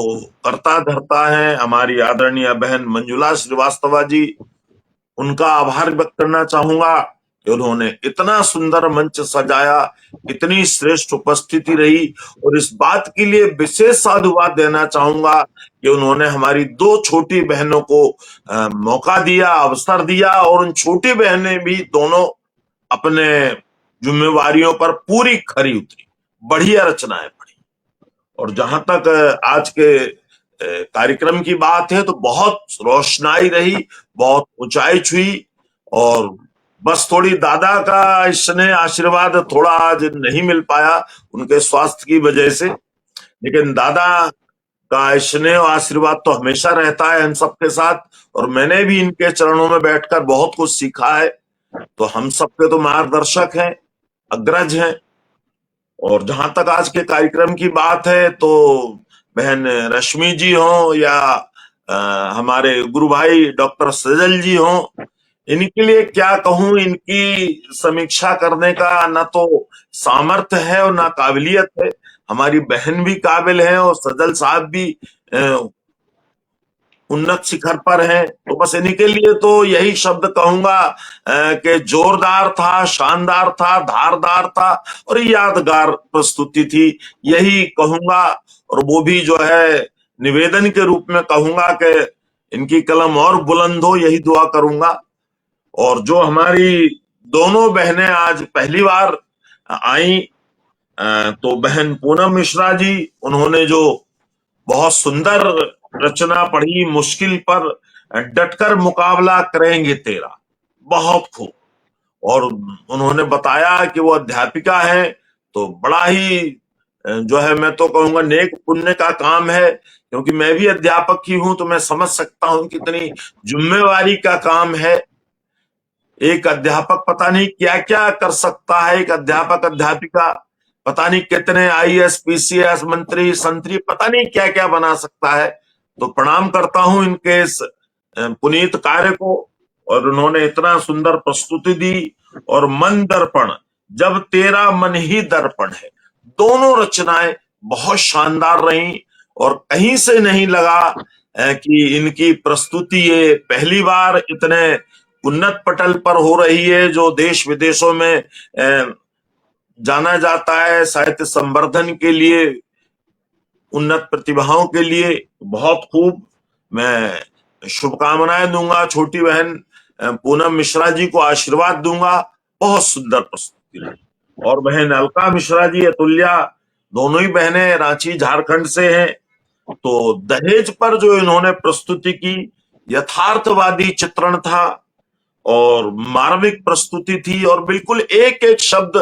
S1: करता धरता है, हमारी आदरणीय बहन मंजुला श्रीवास्तवा जी, उनका आभार व्यक्त करना चाहूंगा कि उन्होंने इतना सुंदर मंच सजाया, इतनी श्रेष्ठ उपस्थिति रही। और इस बात के लिए विशेष साधुवाद देना चाहूंगा कि उन्होंने हमारी 2 छोटी बहनों को मौका दिया, अवसर दिया, और उन छोटी बहनें भी दोनों अपने जिम्मेवारियों पर पूरी खरी उतरी, बढ़िया रचनाएं पढ़ी। और जहां तक आज के कार्यक्रम की बात है तो बहुत रोशनाई रही, बहुत ऊंचाई छुई। और बस थोड़ी दादा का स्नेह आशीर्वाद थोड़ा आज नहीं मिल पाया उनके स्वास्थ्य की वजह से, लेकिन दादा का स्नेह और आशीर्वाद तो हमेशा रहता है हम सबके साथ। और मैंने भी इनके चरणों में बैठकर बहुत कुछ सीखा है। तो हम सबके तो मार्गदर्शक हैं, अग्रज हैं। और जहां तक आज के कार्यक्रम की बात है तो बहन रश्मि जी हो या हमारे गुरु भाई डॉक्टर सजल जी हो, इनके लिए क्या कहूं, इनकी समीक्षा करने का ना तो सामर्थ्य है और ना काबिलियत है। हमारी बहन भी काबिल है और सजल साहब भी उन्नत शिखर पर हैं। तो बस इनके लिए तो यही शब्द कहूंगा कि जोरदार था, शानदार था, धारदार था और यादगार प्रस्तुति थी, यही कहूंगा। और वो भी जो है निवेदन के रूप में कहूंगा कि इनकी कलम और बुलंद हो, यही दुआ करूंगा। और जो हमारी दोनों बहनें आज पहली बार आई, तो बहन पूनम मिश्रा जी, उन्होंने जो बहुत सुंदर रचना पढ़ी, मुश्किल पर डटकर मुकाबला करेंगे तेरा, बहुत खूब। और उन्होंने बताया कि वो अध्यापिका है, तो बड़ा ही जो है मैं तो कहूंगा नेक पुण्य का काम है, क्योंकि मैं भी अध्यापक ही हूं, तो मैं समझ सकता हूं कितनी जिम्मेवारी का काम है। एक अध्यापक पता नहीं क्या क्या कर सकता है, एक अध्यापक अध्यापिका पता नहीं कितने आईएएस पीसीएस मंत्री संतरी पता नहीं क्या क्या बना सकता है। तो प्रणाम करता हूं इनके इस पुनीत कार्य को। और उन्होंने इतना सुंदर प्रस्तुति दी। और मन दर्पण, जब तेरा मन ही दर्पण है, दोनों रचनाएं बहुत शानदार रही। और कहीं से नहीं लगा कि इनकी प्रस्तुति ये पहली बार इतने उन्नत पटल पर हो रही है, जो देश विदेशों में जाना जाता है साहित्य संवर्धन के लिए, उन्नत प्रतिभाओं के लिए। बहुत खूब, मैं शुभकामनाएं दूंगा, छोटी बहन पूनम मिश्रा जी को आशीर्वाद दूंगा, बहुत सुंदर प्रस्तुति रही। और बहन अलका मिश्रा जी, अतुल्या, दोनों ही बहनें रांची झारखंड से हैं, तो दहेज पर जो इन्होंने प्रस्तुति की, यथार्थवादी चित्रण था और मार्मिक प्रस्तुति थी और बिल्कुल एक एक शब्द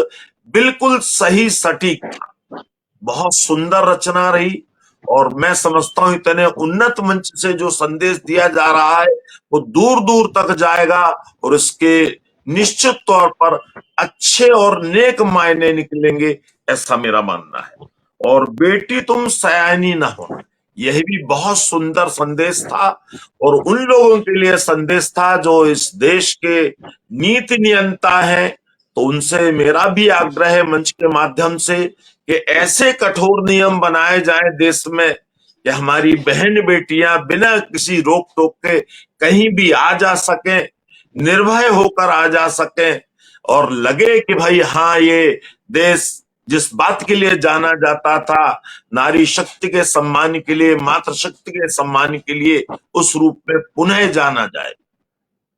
S1: बिल्कुल सही सटीक था। बहुत सुंदर रचना रही और मैं समझता हूं इतने उन्नत मंच से जो संदेश दिया जा रहा है वो दूर दूर तक जाएगा और इसके निश्चित तौर पर अच्छे और नेक मायने निकलेंगे, ऐसा मेरा मानना है। और बेटी तुम सयानी न होना, यह भी बहुत सुंदर संदेश था और उन लोगों के लिए संदेश था जो इस देश के नीति नियंता है। तो उनसे मेरा भी आग्रह है मंच के माध्यम से कि ऐसे कठोर नियम बनाए जाएं देश में कि हमारी बहन बेटियां बिना किसी रोक टोक के कहीं भी आ जा सकें, निर्भय होकर आ जा सकें और लगे कि भाई हाँ ये देश जिस बात के लिए जाना जाता था, नारी शक्ति के सम्मान के लिए, मातृशक्ति के सम्मान के लिए, उस रूप में पुनः जाना जाए।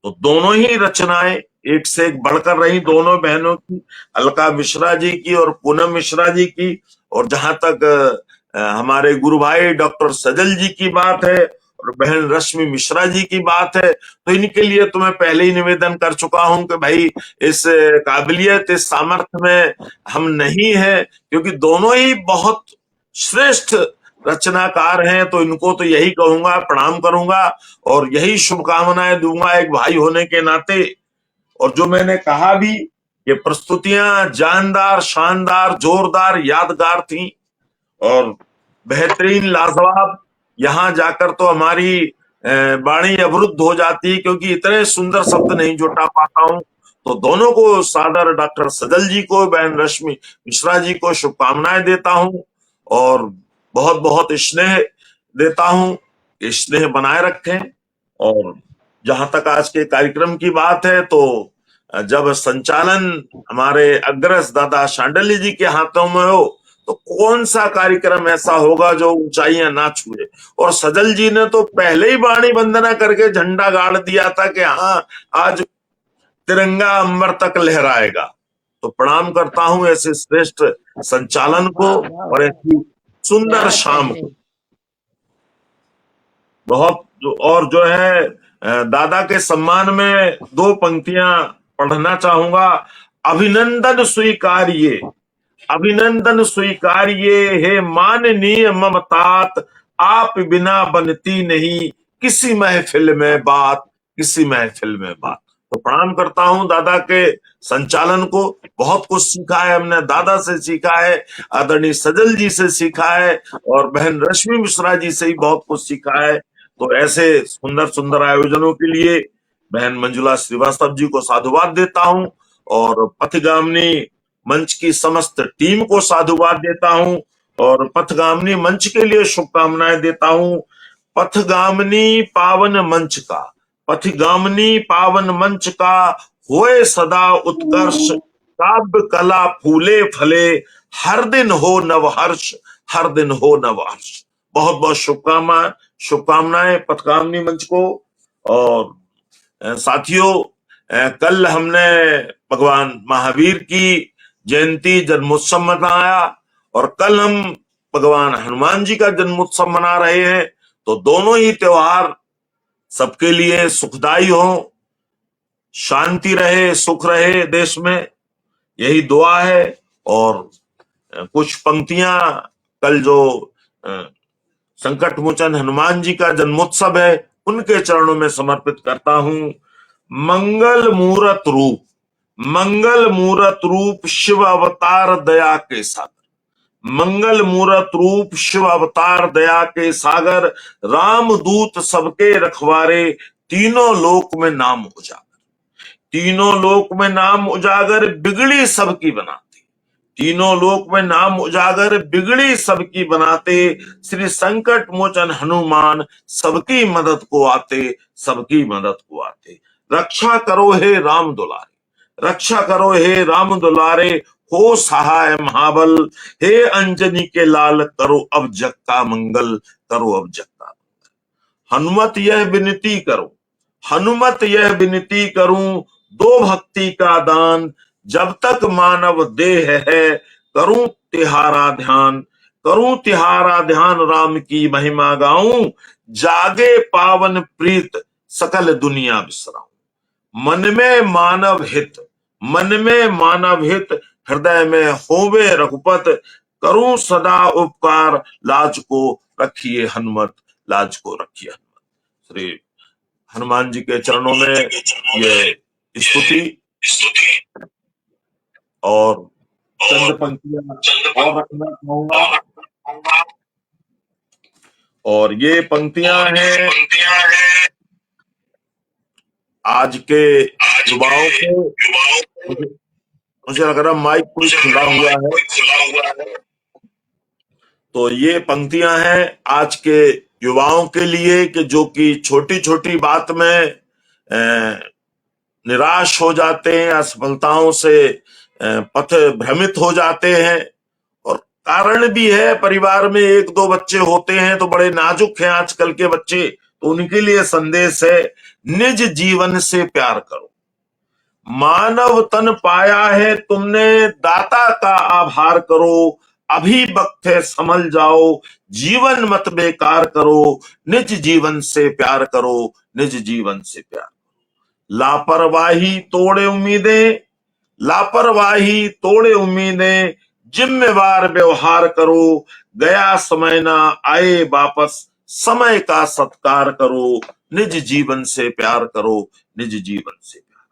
S1: तो दोनों ही रचनाएं एक से एक बढ़कर रही, दोनों बहनों की, अलका मिश्रा जी की और पूनम मिश्रा जी की। और जहां तक हमारे गुरु भाई डॉक्टर सजल जी की बात है और बहन रश्मि मिश्रा जी की बात है, तो इनके लिए तो मैं पहले ही निवेदन कर चुका हूं कि भाई इस काबिलियत, इस सामर्थ्य में हम नहीं है, क्योंकि दोनों ही बहुत श्रेष्ठ रचनाकार हैं। तो इनको तो यही कहूंगा, प्रणाम करूंगा और यही शुभकामनाएं दूंगा एक भाई होने के नाते। और जो मैंने कहा भी कि प्रस्तुतियां जानदार, शानदार, जोरदार, यादगार थी और बेहतरीन, लाजवाब। यहां जाकर तो हमारी वाणी अवरुद्ध हो जाती है क्योंकि इतने सुंदर शब्द नहीं जुटा पाता हूं। तो दोनों को सादर, डॉक्टर सजल जी को, बहन रश्मि मिश्रा जी को शुभकामनाएं देता हूं और बहुत बहुत स्नेह देता हूं कि स्नेह बनाए रखें। और जहां तक आज के कार्यक्रम की बात है तो जब संचालन हमारे अग्रज दादा शांडिल्य जी के हाथों में हो तो कौन सा कार्यक्रम ऐसा होगा जो ऊंचाइयां ना छुए। और सजल जी ने तो पहले ही वाणी वंदना करके झंडा गाड़ दिया था कि हाँ आज तिरंगा अंबर तक लहराएगा। तो प्रणाम करता हूं ऐसे श्रेष्ठ संचालन को और ऐसी सुंदर शाम को। बहुत और जो है दादा के सम्मान में दो पंक्तियां पढ़ना चाहूंगा। अभिनंदन स्वीकारिए, अभिनंदन स्वीकारिए, हे माननीय ममतात, आप बिना बनती नहीं किसी महफिल में बात, किसी महफिल में बात। तो प्रणाम करता हूं दादा के संचालन को। बहुत कुछ सीखा है हमने, दादा से सीखा है, आदरणीय सजल जी से सीखा है और बहन रश्मि मिश्रा जी से ही बहुत कुछ सीखा है। तो ऐसे सुंदर सुंदर आयोजनों के लिए बहन मंजुला श्रीवास्तव जी को साधुवाद देता हूं और पथगामिनी मंच की समस्त टीम को साधुवाद देता हूं और पथगामिनी मंच के लिए शुभकामनाएं देता हूं। पथगामिनी पावन मंच का, पथगामिनी पावन मंच का होए सदा उत्कर्ष, काव्य कला फूले फले, हर दिन हो नवहर्ष, हर दिन हो नवहर्ष। बहुत बहुत शुभकामनाएं पथगामिनी मंच को। और साथियों, कल हमने भगवान महावीर की जयंती, जन्मोत्सव मनाया और कल हम भगवान हनुमान जी का जन्मोत्सव मना रहे हैं। तो दोनों ही त्योहार सबके लिए सुखदायी हो, शांति रहे, सुख रहे देश में, यही दुआ है। और कुछ पंक्तियां कल जो संकट मोचन हनुमान जी का जन्मोत्सव है उनके चरणों में समर्पित करता हूं। मंगल मूरत रूप, मंगल मूरत रूप शिव अवतार दया के सागर, मंगल मूरत रूप शिव अवतार दया के सागर, राम दूत सबके रखवारे, तीनों लोक में नाम उजागर, तीनों लोक में नाम उजागर, बिगड़ी सबकी बनाते, तीनों लोक में नाम उजागर, बिगड़ी सबकी बनाते, श्री संकट मोचन हनुमान सबकी मदद को आते, सबकी मदद को आते। रक्षा करो हे राम दुलारे, रक्षा करो हे राम दुलारे, हो सहाय महाबल, हे अंजनी के लाल, करो अब जग का मंगल, करो अब जग का मंगल। हनुमत यह विनती करो, हनुमत यह विनती करूं, दो भक्ति का दान, जब तक मानव देह है, करूं तिहारा ध्यान, करूं तिहारा ध्यान राम की महिमा गाऊं, जागे पावन प्रीत सकल दुनिया बिसराऊं। मन में मानव हित, हृदय में होवे रघुपत, करूं सदा उपकार, लाज को रखिए हनुमत, लाज को रखिए हनुमत। श्री हनुमान जी के चरणों में ये स्तुति और चंद पंक्तियां और रखना चाहूंगा। और ये पंक्तियां हैं आज के युवाओं को। मुझे लग रहा माइक कोई खुला हुआ है, तो ये पंक्तियां हैं आज के युवाओं के लिए कि जो कि छोटी छोटी बात में निराश हो जाते हैं, असफलताओं से पथ भ्रमित हो जाते हैं। और कारण भी है, परिवार में एक दो बच्चे होते हैं तो बड़े नाजुक हैं आजकल के बच्चे, तो उनके लिए संदेश है, निज जीवन से प्यार करो। मानव तन पाया है तुमने, दाता का आभार करो। अभी वक्त है संभल जाओ, जीवन मत बेकार करो। निज जीवन से प्यार करो, निज जीवन से प्यार। लापरवाही तोड़े उम्मीदें, लापरवाही तोड़े उम्मीदें, जिम्मेवार व्यवहार करो। गया समय ना आए वापस, समय का सत्कार करो। निज जीवन से प्यार करो, निज जीवन से प्यार।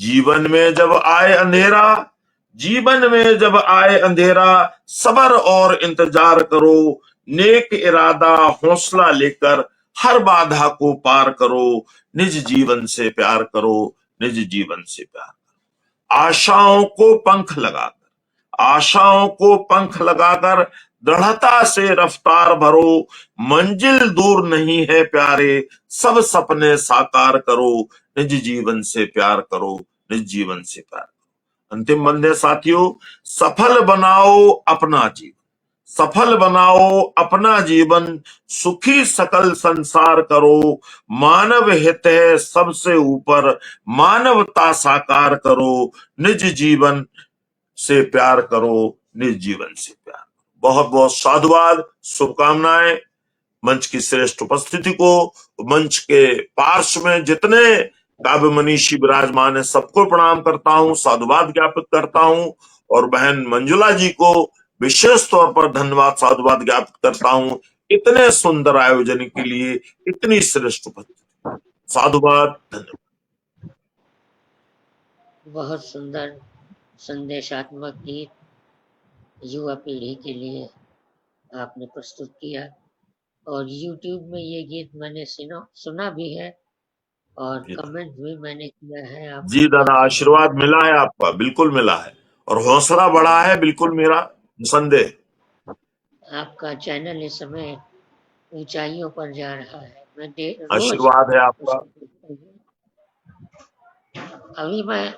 S1: जीवन में जब आए अंधेरा, जीवन में जब आए अंधेरा, सबर और इंतजार करो। नेक इरादा हौसला लेकर हर बाधा को पार करो। निज जीवन से प्यार करो, निज जीवन से प्यार करो। आशाओं को पंख लगाकर, आशाओं को पंख लगाकर दृढ़ता से रफ्तार भरो। मंजिल दूर नहीं है प्यारे, सब सपने साकार करो। निज जीवन से प्यार करो, निज जीवन से प्यार करो। अंतिम बंदे साथियों, सफल बनाओ अपना जीवन, सफल बनाओ अपना जीवन, सुखी सकल संसार करो। मानव हित है सबसे ऊपर, मानवता साकार करो। निज जीवन से प्यार करो, निज जीवन से प्यार। बहुत बहुत साधुवाद, शुभकामनाएं। मंच की श्रेष्ठ उपस्थिति को, मंच के पार्श्व में जितने काव्य मनीषी विराजमान है, सबको प्रणाम करता हूं, साधुवाद ज्ञापित करता हूं। और बहन मंजुला जी को विशेष तौर पर धन्यवाद, साधुवाद ज्ञापित करता हूं, इतने सुंदर आयोजन के लिए, इतनी श्रेष्ठ उपस्थिति। साधुवाद, धन्यवाद।
S2: बहुत सुंदर संदेशात्मक गीत युवा पीढ़ी के लिए आपने प्रस्तुत किया। और YouTube में ये गीत मैंने सुना भी है और कमेंट भी मैंने किया है। आप
S1: जी दादा, आशीर्वाद मिला है आपका, बिल्कुल मिला है, और हौसला बढ़ा है, बिल्कुल मेरा संदेह।
S2: आपका चैनल इस समय ऊंचाइयों पर जा रहा है। मैं
S1: आशीर्वाद है आपका।
S2: अभी मैं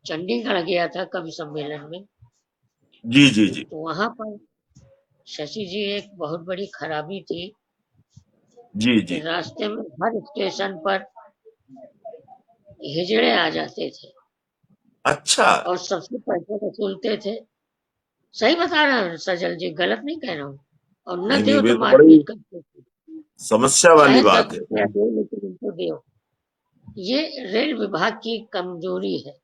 S2: चंडीगढ़ गया था कवि सम्मेलन में।
S1: जी जी जी।
S2: तो वहां पर शशि जी एक बहुत बड़ी खराबी थी
S1: जी जी।
S2: रास्ते में हर स्टेशन पर हिजड़े आ जाते थे।
S1: अच्छा।
S2: और सबसे पैसे वसूलते थे। सही बता रहा हूँ सजल जी, गलत नहीं कह रहा हूँ। और न दो तो मारपीट करते थे।
S1: समस्या वाली बात है।
S2: लेकिन इनको दो। ये रेल विभाग की कमजोरी है।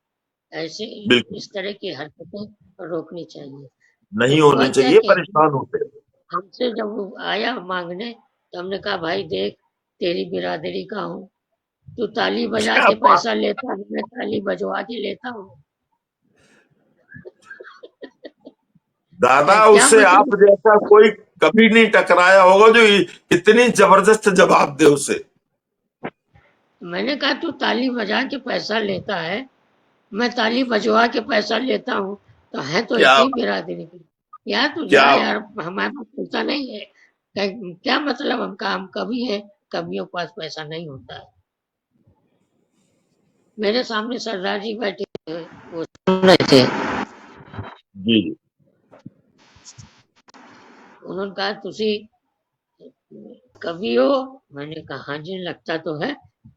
S2: ऐसे इस तरह की हरकतें रोकनी चाहिए,
S1: नहीं
S2: तो
S1: होनी चाहिए, परेशान होते हैं।
S2: हमसे जब वो आया मांगने तो हमने कहा भाई देख, तेरी बिरादरी का हूँ, तू ताली बजा के पैसा लेता है, मैं ताली बजवा के लेता हूँ।
S1: दादा उससे आप जैसा कोई कभी नहीं टकराया होगा जो इतनी जबरदस्त जवाब दे उसे। मैंने
S2: कहा तू ताली बजा के पैसा लेता है, मैं ताली बजवा के पैसा लेता हूँ, तो है तो एक ही बिरादरी की। यार तू जा यार, हमारे पास पैसा नहीं है। क्या मतलब, हम काम कवि है, कवियों के पास पैसा नहीं होता है। मेरे सामने सरदार जी बैठे थे, वो सुन रहे थे।
S1: जी।
S2: उन्होंने कहा तुसी कवि हो? मैंने कहा हाँ जी लगता तो है।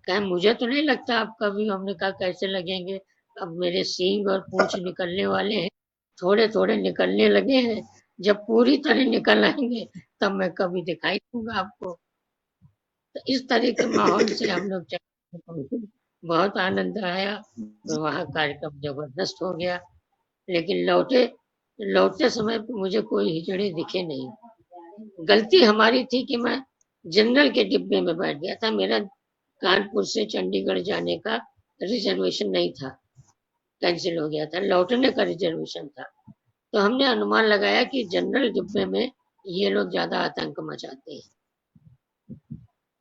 S2: कहा मुझे तो नहीं लगता आप कवि हो। हमने कहा कैसे लगेंगे, अब मेरे सींग और पूंछ निकलने वाले हैं, थोड़े थोड़े निकलने लगे हैं, जब पूरी तरह निकल आएंगे तब मैं कभी दिखाई दूंगा आपको। तो इस तरह के माहौल से हम लोग चले पहुंचे, बहुत आनंद आया। तो वहाँ कार्यक्रम जबरदस्त हो गया, लेकिन लौटते समय पे मुझे कोई हिजड़े दिखे नहीं। गलती हमारी थी कि मैं जनरल के डिब्बे में बैठ गया था। मेरा कानपुर से चंडीगढ़ जाने का रिजर्वेशन नहीं था, कैंसिल हो गया था, लौटने का रिजर्वेशन था। तो हमने अनुमान लगाया कि जनरल डिब्बे में ये लोग ज्यादा आतंक मचाते हैं।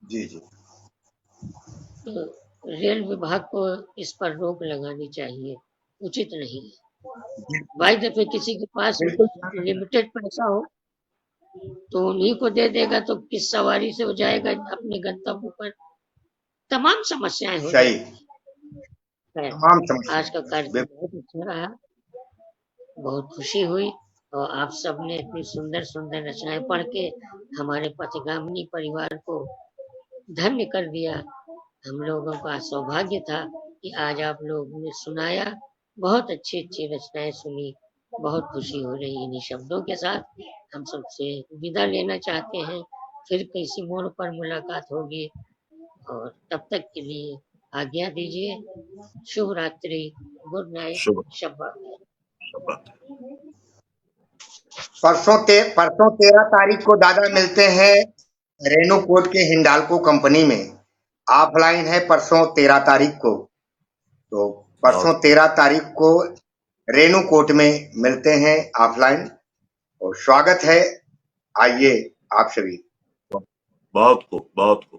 S3: जी जी।
S2: तो रेल विभाग को इस पर रोक लगानी चाहिए, उचित नहीं है। भाई दफे किसी के पास
S3: बिल्कुल
S2: लिमिटेड पैसा हो तो उन्हीं को दे देगा, तो किस सवारी से हो जाएगा अपने गंतव्य पर। तमाम समस्याएं हो
S3: सही,
S2: जाती हैं।
S3: तमाम समस्या
S2: आज का कार्यक्रम बहुत अच्छा रहा, बहुत खुशी हुई, और आप सबने इतनी सुंदर सुंदर रचनाएं पढ़ के हमारे पथगामिनी परिवार को धन्य कर दिया। हम लोगों का सौभाग्य था कि आज आप लोगों ने सुनाया, बहुत अच्छी अच्छी रचनाएं सुनी। बहुत खुशी हो रही इन्हीं शब्दों के साथ हम सबसे विदा लेना चाहते हैं। फिर किसी मोड़ पर मुलाकात होगी, और तब तक के लिए आज्ञा दीजिए। शुभ रात्रि, गुड नाइट,
S1: शुभ
S2: शब्बा।
S1: शब्बा।
S3: परसों 13 तारीख को दादा मिलते हैं रेणुकूट के हिंडाल्को कंपनी में। ऑफलाइन है परसों 13 तारीख को। तो परसों 13 तारीख को रेणुकूट में मिलते हैं ऑफलाइन, और स्वागत है, आइए आप सभी।
S1: बहुत खूब,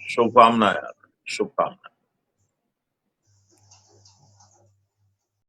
S1: शुभकामनाएं, शुभकामनाएं।